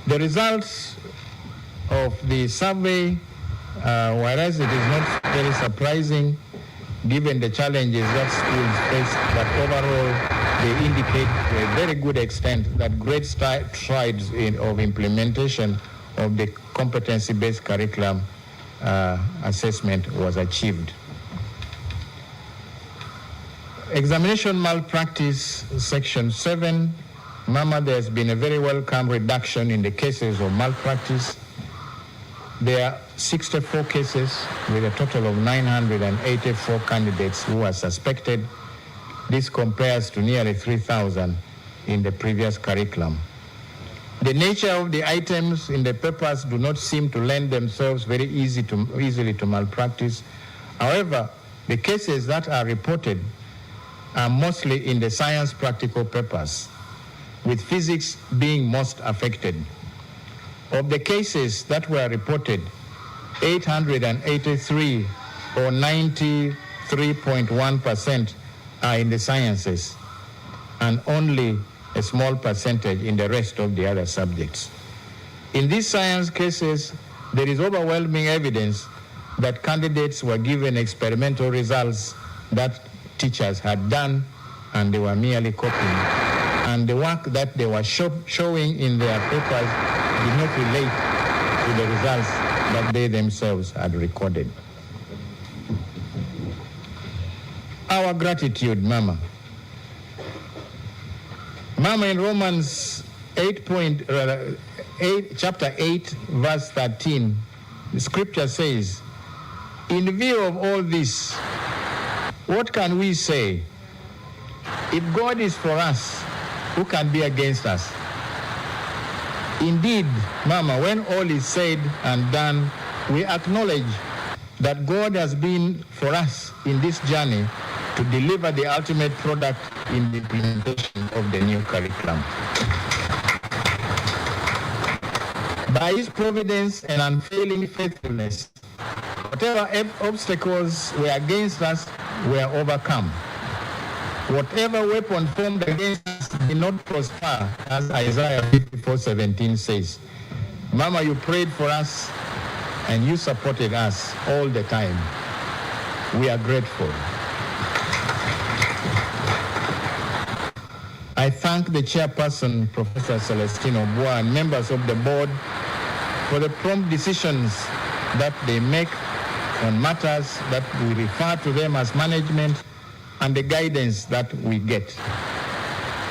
S2: The results of the survey, whereas it is not very surprising given the challenges that schools face, but overall they indicate to a very good extent that great strides of implementation of the competency-based curriculum assessment was achieved. Examination malpractice, Section 7. Mama, there's been a very welcome reduction in the cases of malpractice. There are 64 cases with a total of 984 candidates who are suspected. This compares to nearly 3,000 in the previous curriculum. The nature of the items in the papers do not seem to lend themselves very easily to malpractice. However, the cases that are reported are mostly in the science practical papers, with physics being most affected. Of the cases that were reported, 883 or 93.1% are in the sciences, and only a small percentage in the rest of the other subjects. In these science cases, there is overwhelming evidence that candidates were given experimental results that teachers had done, and they were merely copying. And the work that they were showing in their papers did not relate to the results that they themselves had recorded. Our gratitude, Mama. Mama, in Romans chapter 8, verse 13, the scripture says, in view of all this, what can we say? If God is for us, who can be against us? Indeed, Mama, when all is said and done, we acknowledge that God has been for us in this journey to deliver the ultimate product in the implementation of the new curriculum. By his providence and unfailing faithfulness, whatever obstacles were against us were overcome. Whatever weapon formed against us did not prosper, as Isaiah 54:17 says. Mama, you prayed for us and you supported us all the time. We are grateful. I thank the chairperson, Professor Celestino Obua, and members of the board for the prompt decisions that they make on matters that we refer to them as management and the guidance that we get.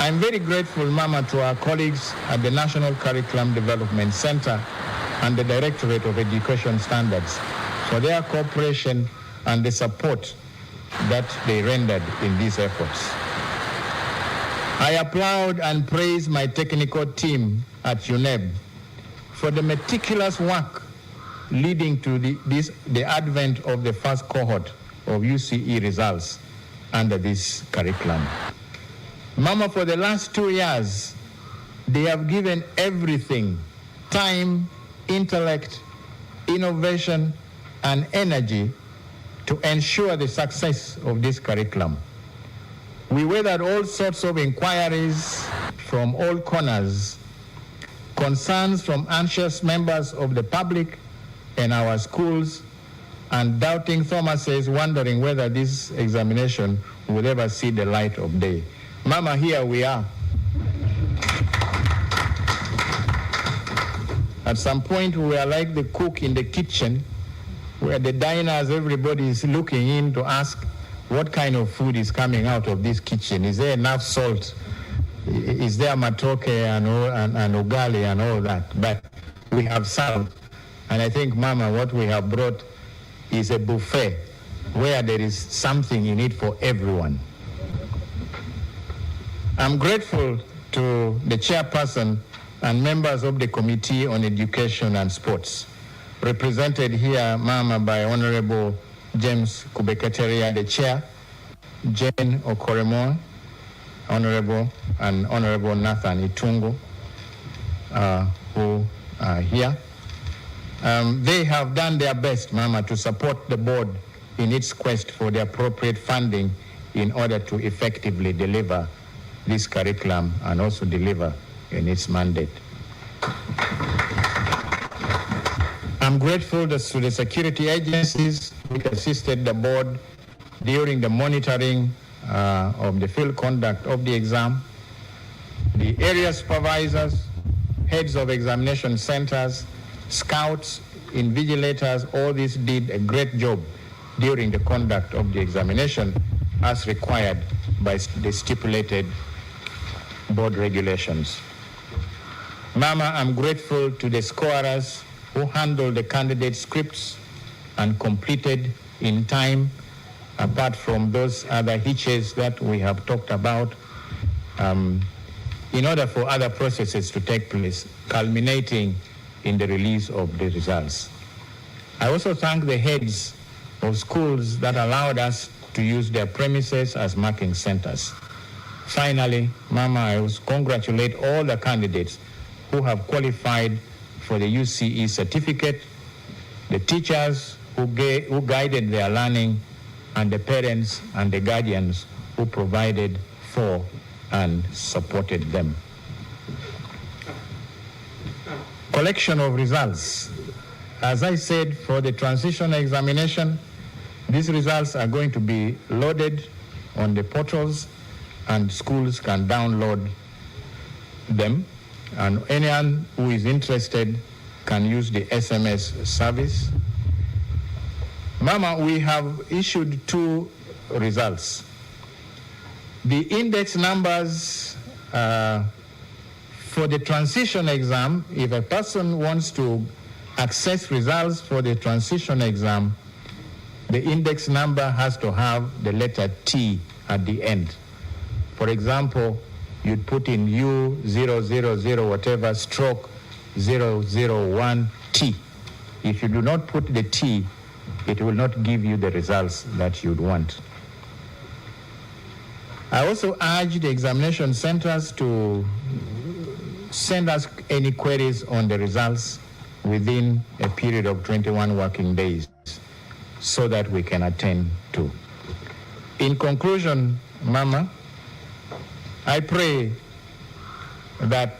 S2: I'm very grateful, Mama, to our colleagues at the National Curriculum Development Center and the Directorate of Education Standards for their cooperation and the support that they rendered in these efforts. I applaud and praise my technical team at Uneb for the meticulous work leading to the advent of the first cohort of UCE results under this curriculum. Mama, for the last 2 years, they have given everything, time, intellect, innovation, and energy to ensure the success of this curriculum. We weathered all sorts of inquiries from all corners, concerns from anxious members of the public and our schools, and doubting Thomases wondering whether this examination would ever see the light of day. Mama, here we are. At some point, we were like the cook in the kitchen, where the diners, everybody is looking in to ask what kind of food is coming out of this kitchen. Is there enough salt? Is there matoke and ugali and all that? But we have served. And I think, Mama, what we have brought is a buffet where there is something in it for everyone. I'm grateful to the chairperson and members of the Committee on Education and Sports, represented here, Mama, by Honorable James Kubekateria, the chair, Jane Okoremo, Honorable, and Honorable Nathan Itungu, who are here. They have done their best, Mama, to support the board in its quest for the appropriate funding in order to effectively deliver this curriculum and also deliver in its mandate. I'm grateful to the security agencies which assisted the board during the monitoring of the field conduct of the exam, the area supervisors, heads of examination centers, scouts, invigilators. All these did a great job during the conduct of the examination as required by the stipulated board regulations. Mama, I'm grateful to the scorers who handled the candidate scripts and completed in time, apart from those other hitches that we have talked about, in order for other processes to take place, culminating in the release of the results. I also thank the heads of schools that allowed us to use their premises as marking centers. Finally, Mama, I congratulate all the candidates who have qualified for the UCE certificate, the teachers who guided their learning, and the parents and the guardians who provided for and supported them. Collection of results. As I said, for the transitional examination, these results are going to be loaded on the portals and schools can download them, and anyone who is interested can use the SMS service. Mama, we have issued 2 results. The index numbers for the transition exam, if a person wants to access results for the transition exam, the index number has to have the letter T at the end. For example, you'd put in U000 whatever stroke 001T. If you do not put the T, it will not give you the results that you'd want. I also urge the examination centers to send us any queries on the results within a period of 21 working days so that we can attend to. In conclusion, Mama, I pray that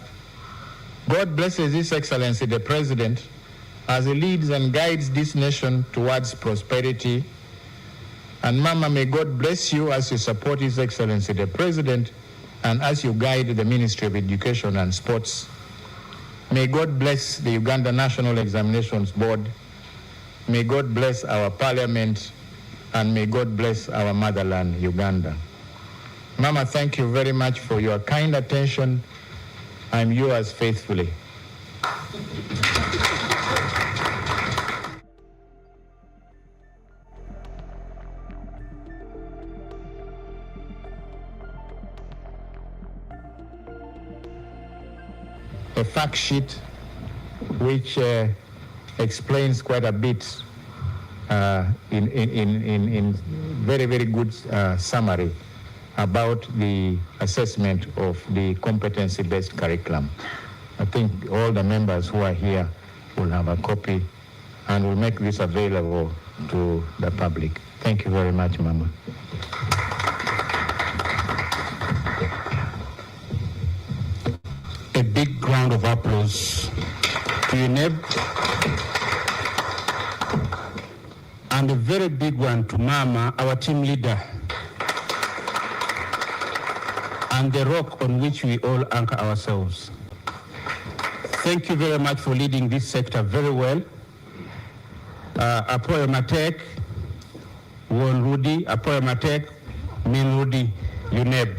S2: God blesses His Excellency the President as he leads and guides this nation towards prosperity. And Mama, may God bless you as you support His Excellency the President and as you guide the Ministry of Education and Sports. May God bless the Uganda National Examinations Board. May God bless our Parliament, and may God bless our motherland, Uganda. Mama, thank you very much for your kind attention. I'm yours faithfully. A fact sheet which explains quite a bit in very, very good summary about the assessment of the competency-based curriculum. I think all the members who are here will have a copy and will make this available to the public. Thank you very much, Mama.
S3: A big round of applause to Uneb, and a very big one to Mama, our team leader, and the rock on which we all anchor ourselves. Thank you very much for leading this sector very well. Apoyo Matek, Won Rudy, Apoyo Matek, Min Rudy, Uneb.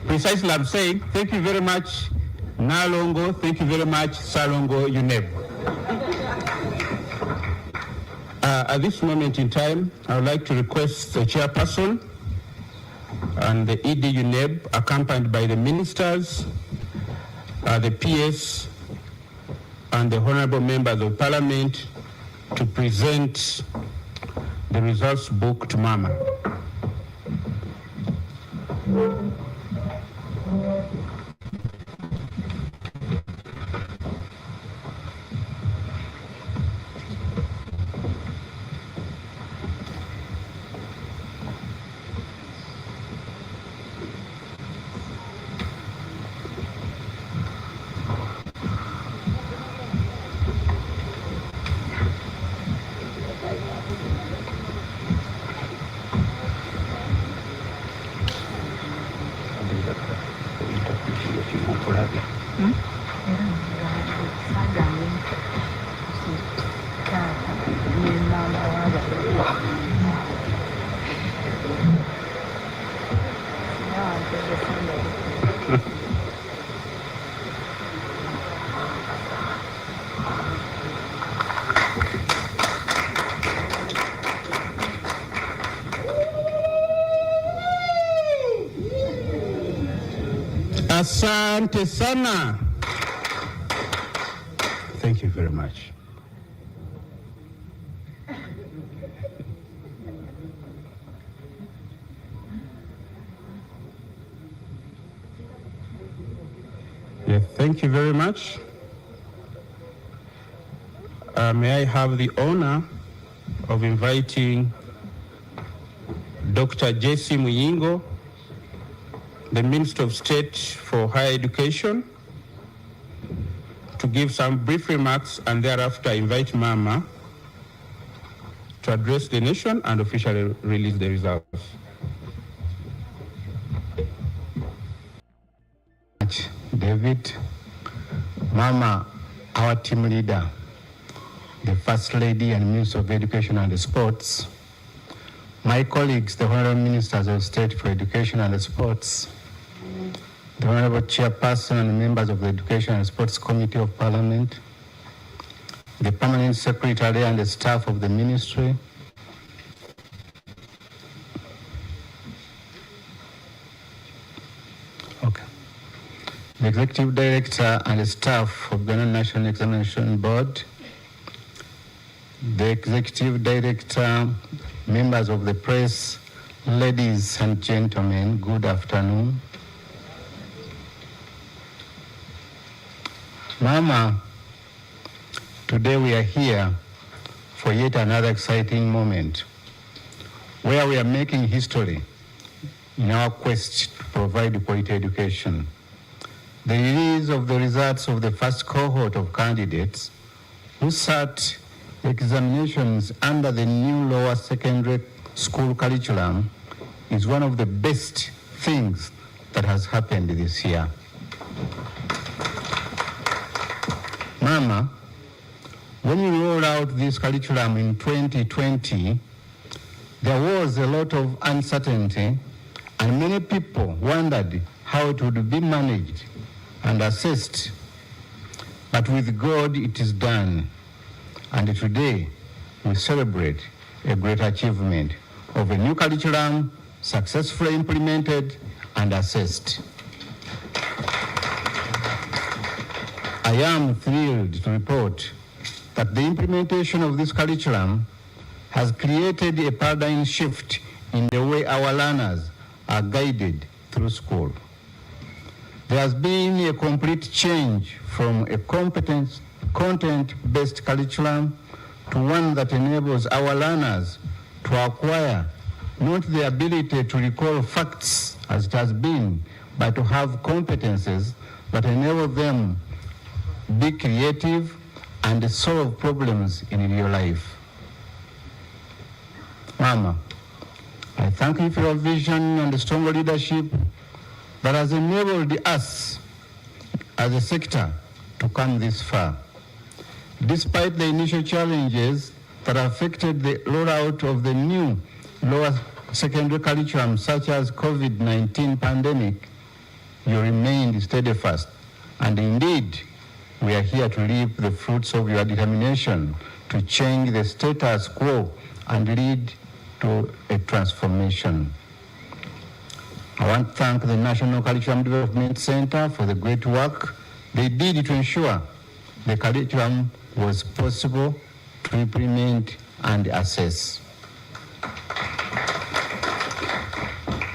S3: Precisely, I'm saying thank you very much, Nalongo, thank you very much, Salongo, Uneb. At this moment in time, I would like to request the chairperson and the ED Uneb, accompanied by the ministers, the PS, and the honorable members of parliament, to present the results book to Mama. Asante sana. Thank you very much. Yeah, thank you very much. May I have the honor of inviting Dr. J.C. Muyingo, the Minister of State for Higher Education, to give some brief remarks, and thereafter invite Mama to address the nation and officially release the results.
S1: David, Mama, our team leader, the First Lady and Minister of Education and Sports, my colleagues, the Honorable Ministers of State for Education and Sports, the Honorable Chairperson and members of the Education and Sports Committee of Parliament, the Permanent Secretary and the staff of the Ministry, the Executive Director and the staff of the Uganda National Examinations Board, the Executive Director, members of the press, Ladies and gentlemen, good afternoon. Mama, today we are here for yet another exciting moment where we are making history in our quest to provide quality education. The release of the results of the first cohort of candidates who sat examinations under the new lower secondary school curriculum is one of the best things that has happened this year. Mama, when we rolled out this curriculum in 2020, there was a lot of uncertainty and many people wondered how it would be managed and assessed. But with God, it is done. And today, we celebrate a great achievement of a new curriculum successfully implemented and assessed. I am thrilled to report that the implementation of this curriculum has created a paradigm shift in the way our learners are guided through school. There has been a complete change from a content-based curriculum to one that enables our learners to acquire not the ability to recall facts as it has been, but to have competences that enable them be creative and solve problems in real life. Mama, I thank you for your vision and strong leadership that has enabled us as a sector to come this far. Despite the initial challenges that affected the rollout of the new lower secondary curriculum, such as COVID-19 pandemic, you remained steadfast. And indeed, we are here to reap the fruits of your determination to change the status quo and lead to a transformation. I want to thank the National Curriculum Development Center for the great work they did to ensure the curriculum was possible to implement and assess.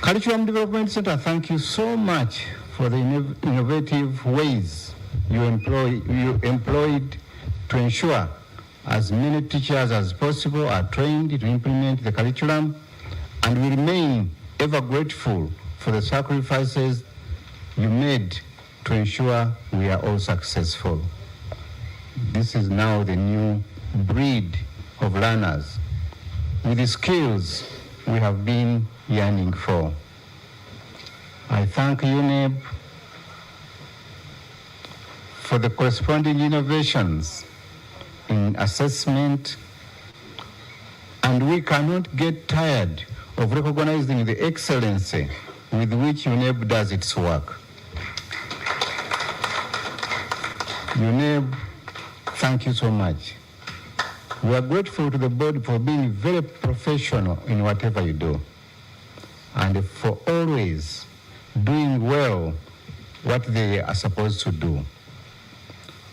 S1: Curriculum Development Center, thank you so much for the innovative ways you employed to ensure as many teachers as possible are trained to implement the curriculum, and we remain ever grateful for the sacrifices you made to ensure we are all successful. This is now the new breed of learners with the skills we have been yearning for. I thank Uneb for the corresponding innovations in assessment, and we cannot get tired of recognizing the excellency with which Uneb does its work. Uneb, thank you so much. We are grateful to the board for being very professional in whatever you do, and for always doing well what they are supposed to do.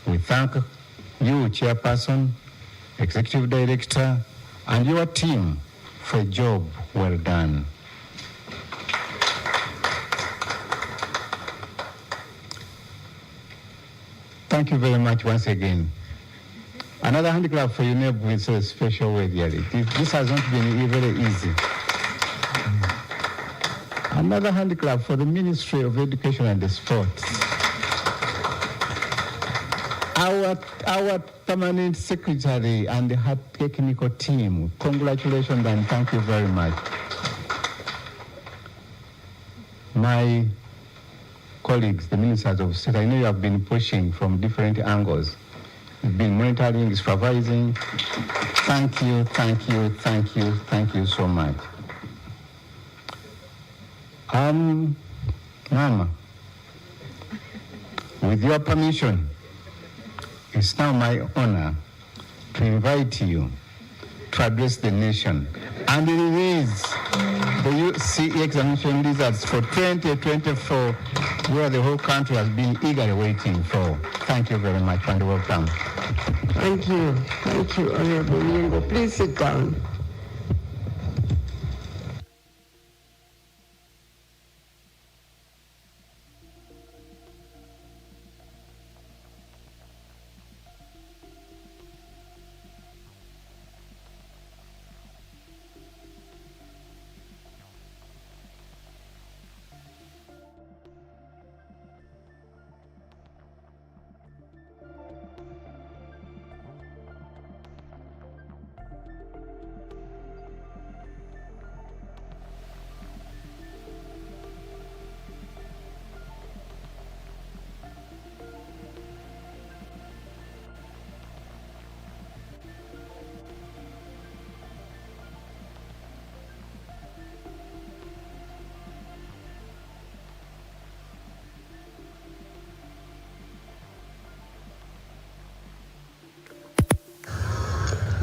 S1: We thank you, Chairperson, Executive Director, and your team for a job well done. Thank you very much once again. Another hand clap for Uneb with a special way here. This has not been very easy. Another hand clap for the Ministry of Education and Sports. Our permanent secretary and her technical team, congratulations and thank you very much. My colleagues, the ministers of state, I know you have been pushing from different angles. You've been monitoring, supervising. Thank you, thank you, thank you, thank you so much. Mama, with your permission, it's now my honor to invite you to address the nation and release the UCE examination results for 2024, where the whole country has been eagerly waiting for. Thank you very much and welcome.
S4: Thank you, Honorable Nyingo. Please sit down.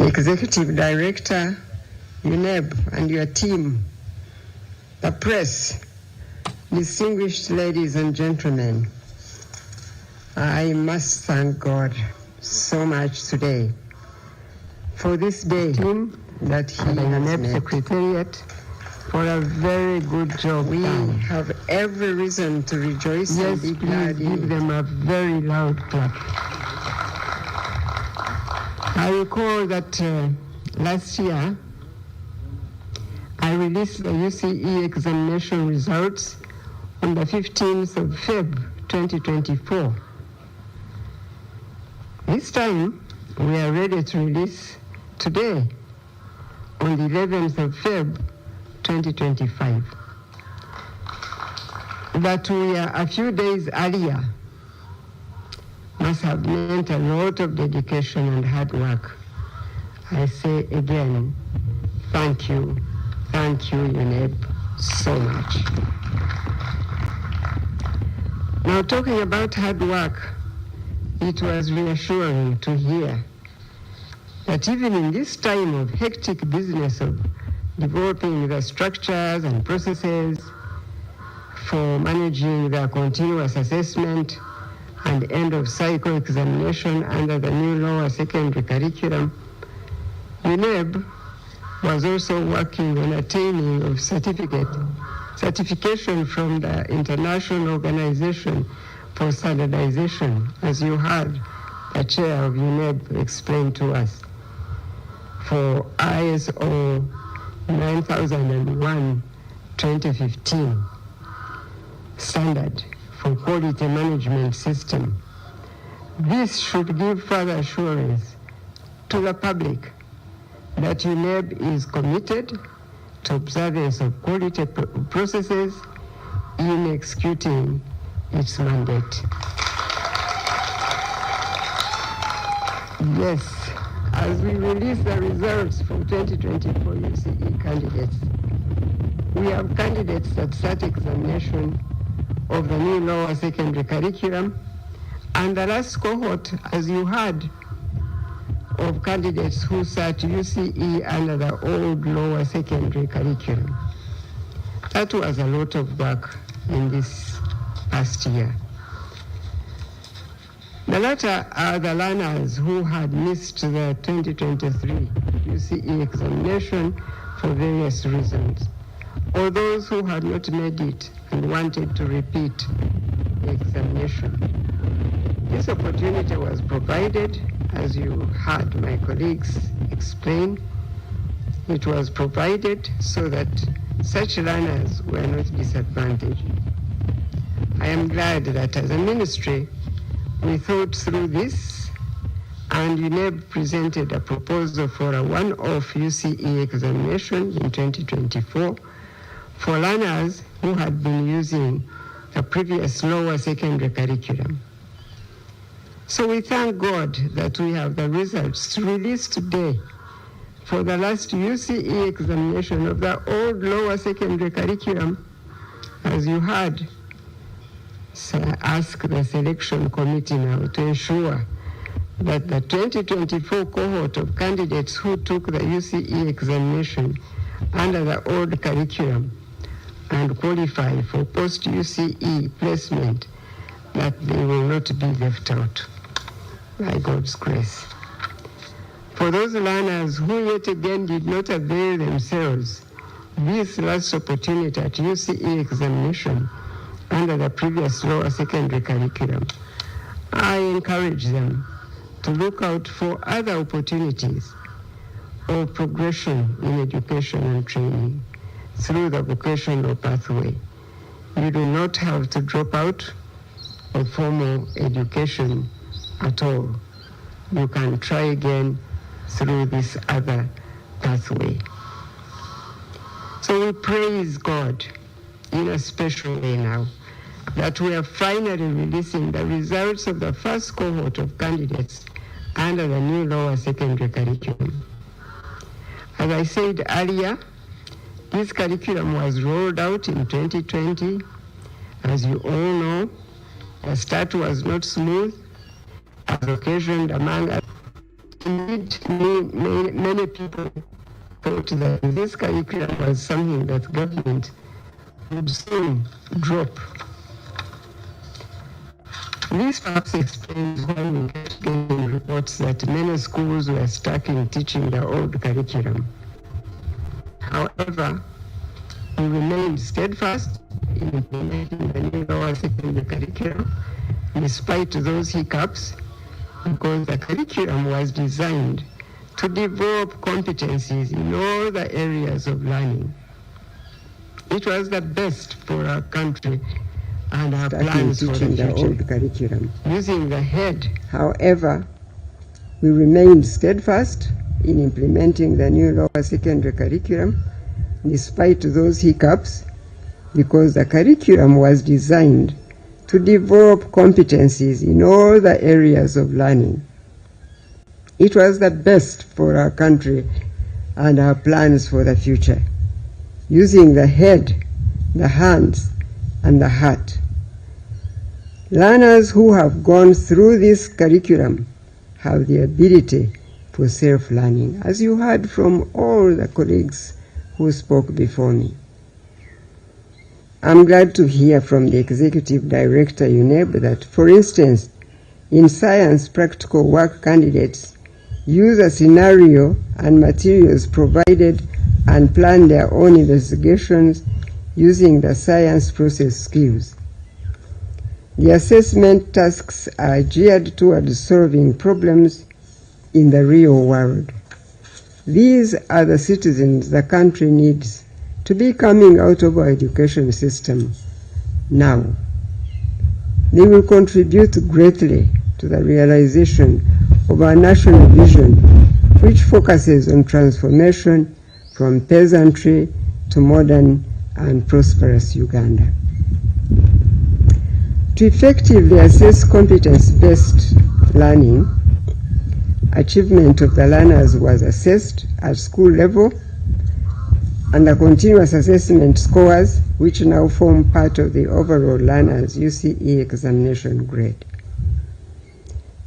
S4: Executive Director, Uneb, and your team, the press, distinguished ladies and gentlemen, I must thank God so much today for this day that He has made. Secretariat for a very good job. We have every reason to rejoice and be glad. Give them a very loud clap. I recall that last year I released the UCE examination results on the 15th of February 2024. This time we are ready to release today on the 11th of February 2025. That we are a few days earlier must have meant a lot of dedication and hard work. I say again, thank you, Uneb, so much. Now, talking about hard work, it was reassuring to hear that even in this time of hectic business of developing the structures and processes for managing the continuous assessment and end-of-cycle examination under the new lower secondary curriculum, Uneb was also working on attaining of certification from the International Organization for Standardization, as you heard the chair of Uneb explain to us, for ISO 9001-2015 standard for quality management system. This should give further assurance to the public that Uneb is committed to observance of quality processes in executing its mandate. Yes, as we release the results for 2024 UCE candidates, we have candidates that sat examination of the new lower secondary curriculum, and the last cohort, as you heard, of candidates who sat UCE under the old lower secondary curriculum. That was a lot of work in this past year. The latter are the learners who had missed the 2023 UCE examination for various reasons, or those who had not made it and wanted to repeat the examination. This opportunity was provided, as you heard my colleagues explain. It was provided so that such learners were not disadvantaged. I am glad that as a ministry, we thought through this, and Uneb presented a proposal for a one-off UCE examination in 2024 for learners who had been using the previous lower secondary curriculum. So we thank God that we have the results to release today for the last UCE examination of the old lower secondary curriculum. As you heard, ask the selection committee now to ensure that the 2024 cohort of candidates who took the UCE examination under the old curriculum and qualify for post-UCE placement, that they will not be left out, by God's grace. For those learners who yet again did not avail themselves this last opportunity at UCE examination under the previous lower secondary curriculum, I encourage them to look out for other opportunities of progression in education and training through the vocational pathway. You do not have to drop out of formal education at all. You can try again through this other pathway. So we praise God in a special way now that we are finally releasing the results of the first cohort of candidates under the new lower secondary curriculum. As I said earlier, this curriculum was rolled out in 2020. As you all know, the start was not smooth, as occasioned among us Indeed, many people thought that this curriculum was something that government would soon drop. This perhaps explains why we kept getting reports that many schools were stuck in teaching the old curriculum. However, we remained steadfast in implementing the new lower secondary curriculum despite those hiccups, because the curriculum was designed to develop competencies in all the areas of learning. It was the best for our country and our plans for the future. Old curriculum. Using the head. However, we remained steadfast in implementing the new lower secondary curriculum despite those hiccups, because the curriculum was designed to develop competencies in all the areas of learning. It was the best for our country and our plans for the future, using the head, the hands, and the heart. Learners who have gone through this curriculum have the ability for self-learning, as you heard from all the colleagues who spoke before me. I'm glad to hear from the Executive Director Uneb that, for instance, in science practical work candidates use a scenario and materials provided and plan their own investigations using the science process skills. The assessment tasks are geared towards solving problems in the real world. These are the citizens the country needs to be coming out of our education system now. They will contribute greatly to the realization of our national vision, which focuses on transformation from peasantry to modern and prosperous Uganda. To effectively assess competence-based learning, achievement of the learners was assessed at school level, and the continuous assessment scores, which now form part of the overall learners' UCE examination grade.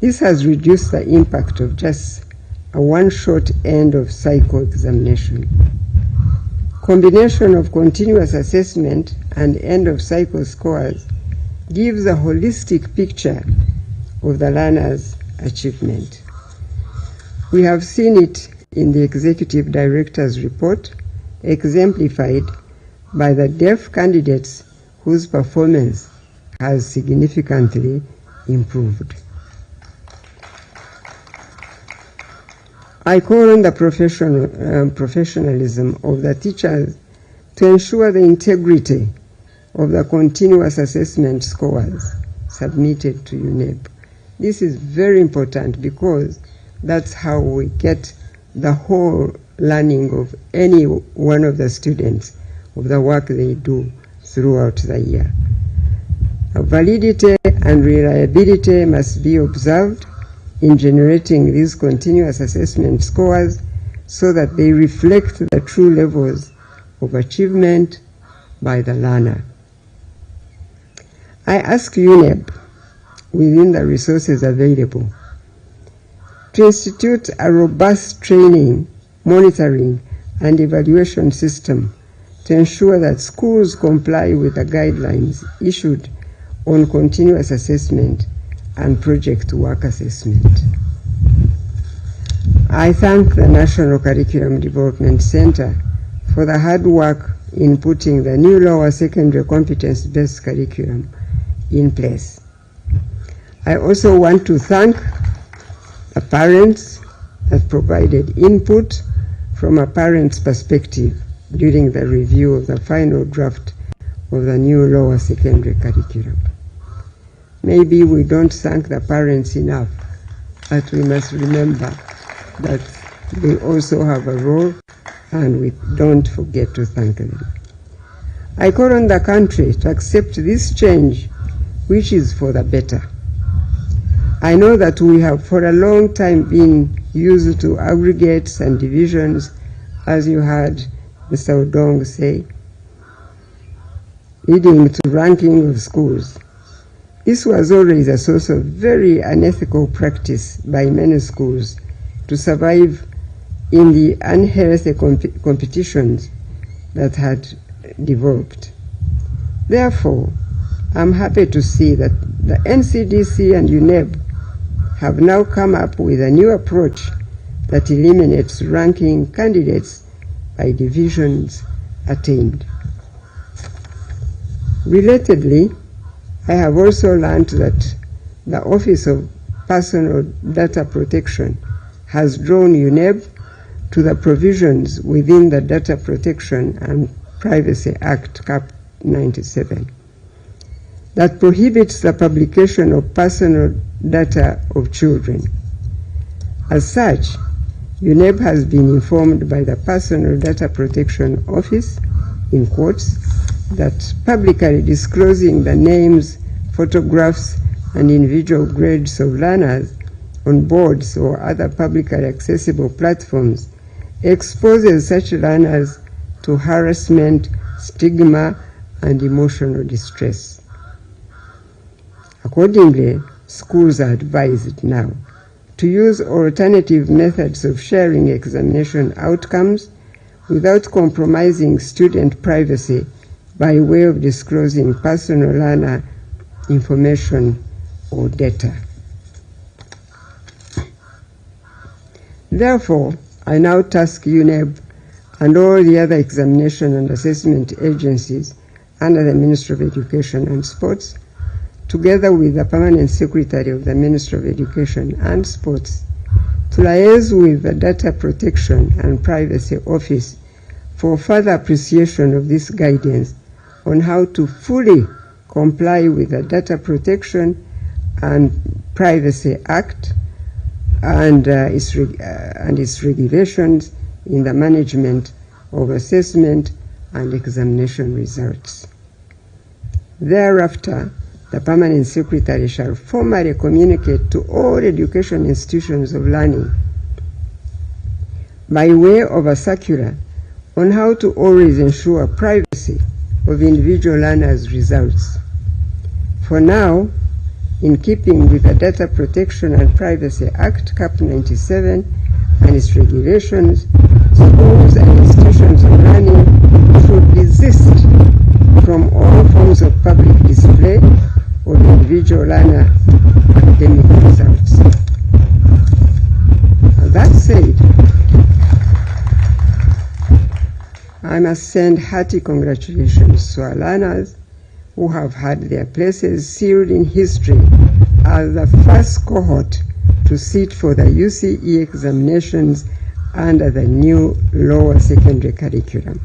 S4: This has reduced the impact of just a one-shot end of cycle examination. Combination of continuous assessment and end of cycle scores gives a holistic picture of the learner's achievement. We have seen it in the Executive Director's report, exemplified by the deaf candidates whose performance has significantly improved. I call on the professionalism of the teachers to ensure the integrity of the continuous assessment scores submitted to Uneb. This is very important because that's how we get the whole learning of any one of the students of the work they do throughout the year. Validity and reliability must be observed in generating these continuous assessment scores so that they reflect the true levels of achievement by the learner. I ask Uneb, within the resources available, to institute a robust training, monitoring, and evaluation system to ensure that schools comply with the guidelines issued on continuous assessment and project work assessment. I thank the National Curriculum Development Center for the hard work in putting the new lower secondary competence-based curriculum in place. I also want to thank the parents that provided input from a parent's perspective during the review of the final draft of the new lower secondary curriculum. Maybe we don't thank the parents enough, but we must remember that they also have a role and we don't forget to thank them. I call on the country to accept this change, which is for the better. I know that we have for a long time been used to aggregates and divisions, as you heard Mr. Odongo say, leading to ranking of schools. This was always a source of very unethical practice by many schools to survive in the unhealthy competitions that had developed. Therefore, I'm happy to see that the NCDC and Uneb have now come up with a new approach that eliminates ranking candidates by divisions attained. Relatedly, I have also learned that the Office of Personal Data Protection has drawn Uneb to the provisions within the Data Protection and Privacy Act, Cap 97, that prohibits the publication of personal data of children. As such, Uneb has been informed by the Personal Data Protection Office, in quotes, that publicly disclosing the names, photographs, and individual grades of learners on boards or other publicly accessible platforms exposes such learners to harassment, stigma, and emotional distress. Accordingly, schools are advised now to use alternative methods of sharing examination outcomes without compromising student privacy by way of disclosing personal learner information or data. Therefore, I now task Uneb and all the other examination and assessment agencies under the Ministry of Education and Sports, together with the Permanent Secretary of the Ministry of Education and Sports, to liaise with the Data Protection and Privacy Office for further appreciation of this guidance on how to fully comply with the Data Protection and Privacy Act and its regulations in the management of assessment and examination results. Thereafter, the Permanent Secretary shall formally communicate to all education institutions of learning by way of a circular on how to always ensure privacy of individual learners' results. For now, in keeping with the Data Protection and Privacy Act, Cap 97, and its regulations, schools and institutions of learning should desist from all forms of public display of individual learner academic results. That said, I must send hearty congratulations to our learners who have had their places sealed in history as the first cohort to sit for the UCE examinations under the new lower secondary curriculum.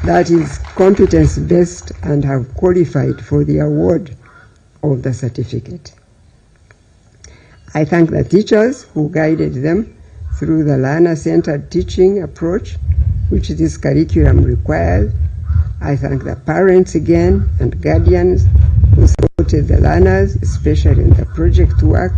S4: That is competence-based and have qualified for the award of the certificate. I thank the teachers who guided them through the learner-centered teaching approach which this curriculum requires. I thank the parents again and guardians who supported the learners, especially in the project work.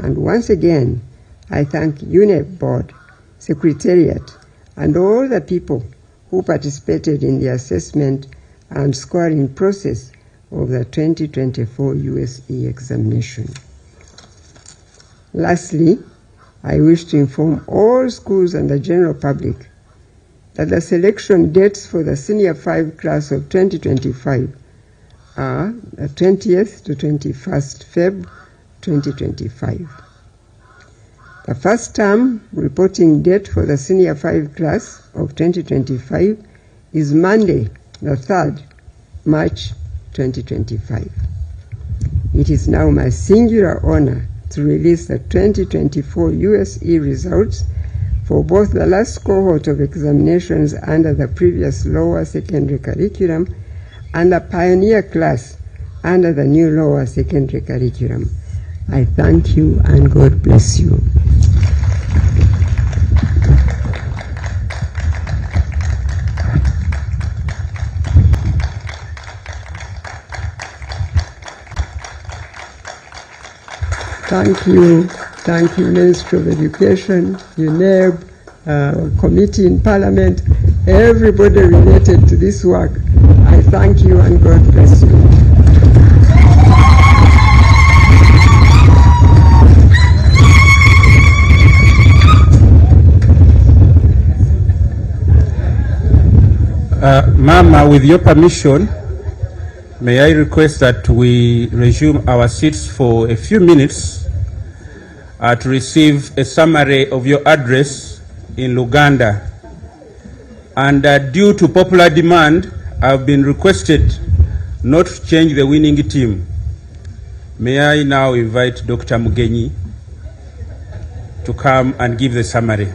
S4: And once again, I thank Uneb Board, Secretariat, and all the people who participated in the assessment and scoring process of the 2024 USE examination. Lastly, I wish to inform all schools and the general public that the selection dates for the Senior 5 class of 2025 are the 20th to 21st Feb 2025. The first term reporting date for the Senior 5 class of 2025 is Monday, the 3rd March 2025. It is now my singular honor to release the 2024 USE results for both the last cohort of examinations under the previous lower secondary curriculum and the pioneer class under the new lower secondary curriculum. I thank you and God bless you. Thank you, Ministry of Education, Uneb, committee in Parliament, everybody related to this work. I thank you and God bless you.
S3: Mama, with your permission, may I request that we resume our seats for a few minutes to receive a summary of your address in Uganda. And due to popular demand, I've been requested not to change the winning team. May I now invite Dr. Mugenyi to come and give the summary.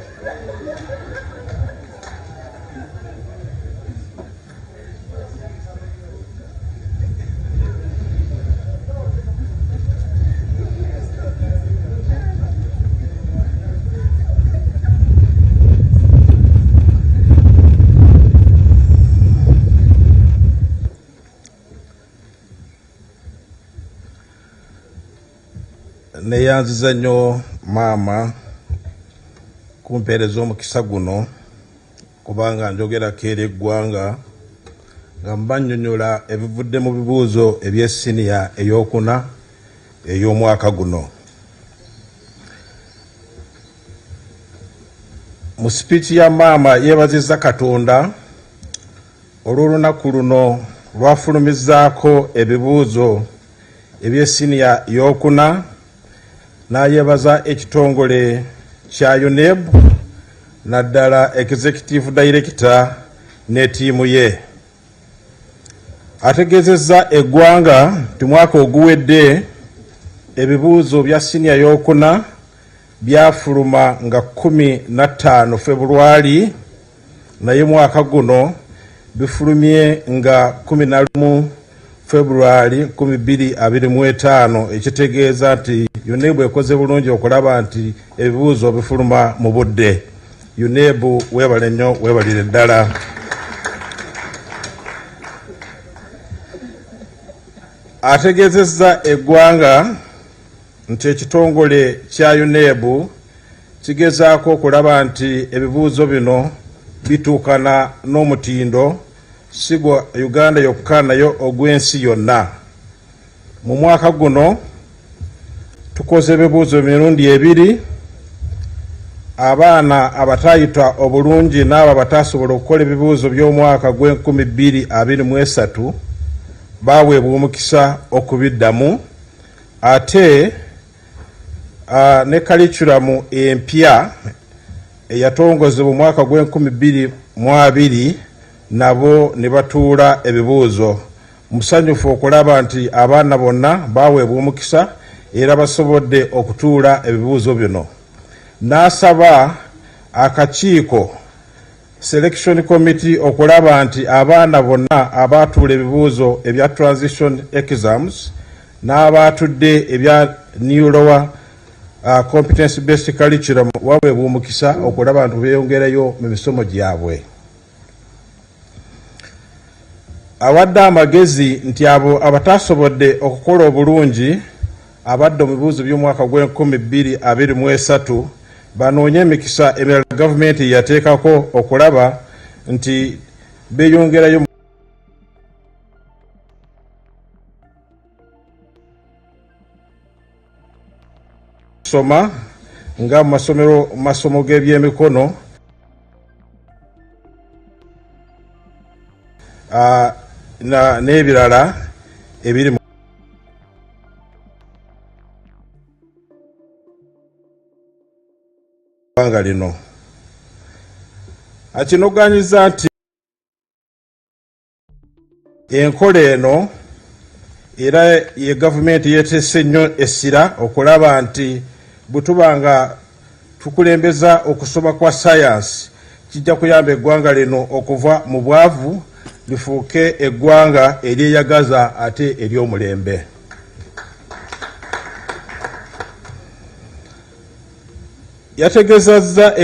S5: Neyanziza nnyo maama kumpeereza omukisa guno kubanga njogerako eri eggwanga nga mbannyonnyola ebivudde mu bibuuzo eby'essiniya ey'okuna ey'omwaka guno. Mu sipiiki ya maama yeebazizza Katonda olw'olunaku luno lwafulumizzaako ebibuuzo eby'essiniya y'okuna, n'ayeebaza ekitongole kya Uneb naddala Executive Director ne ttiimu ye. Ategeezezza eggwanga nti mwaka oguwedde ebibuuzo bya siniya y'okuna byafuluma nga 15 February, naye mwaka guno bifulumye nga 11 February 2025, ekitegeeza nti Uneb ekoze bulungi okulaba nti ebibuuzo bifuluma mu budde. Uneb weebale nnyo, weebalire ddala. Ategeezezza eggwanga nti ekitongole kya Uneb kigezaako okulaba nti ebibuuzo bino bituukana n'omutindo si gwa Uganda yokka nayo ogw'ensi yonna. Mu mwaka guno tukoze ebibuuzo emirundi ebiri. Abaana abataayita obulungi n'abo abatasobola okukola ebibuuzo by'omwaka gw'2023 baaweebwa omukisa okubiddamu, ate ne kalikulamu empya eyatongozebwa mu mwaka gw'2022 nabo ne batuula ebibuuzo. Musanyufu okulaba nti abaana bonna baaweebwa omukisa era basobodde okutuula ebibuuzo bino. N'asaba akakiiko Selection Committee okulaba nti abaana bonna abaatuula ebibuuzo ebya Transitional exams n'abaatudde ebya New Lower Competency-based curriculum baweebwa omukisa okulaba nti beeyongerayo mu misomo gyabwe. Awadde amagezi nti abo abatasobodde okukola obulungi abadde mu bibuuzo by'omwaka gw'2023 banoonye emikisa emirala gavumenti yateekako okulaba nti beeyongerayo soma nga masomo g'ebyemikono, n'ebirala ebiri mu ggwanga lino. Akinoganyiza nti enkola eno era ye gavumenti yeeteese nnyo essira okulaba nti bwe tuba nga tukulembeza okusoma kwa sayansi kijja kuyamba eggwanga lino okuva mu bwavu lifuuke eggwanga eryeyagaza ate ery'omulembe. Yategezezza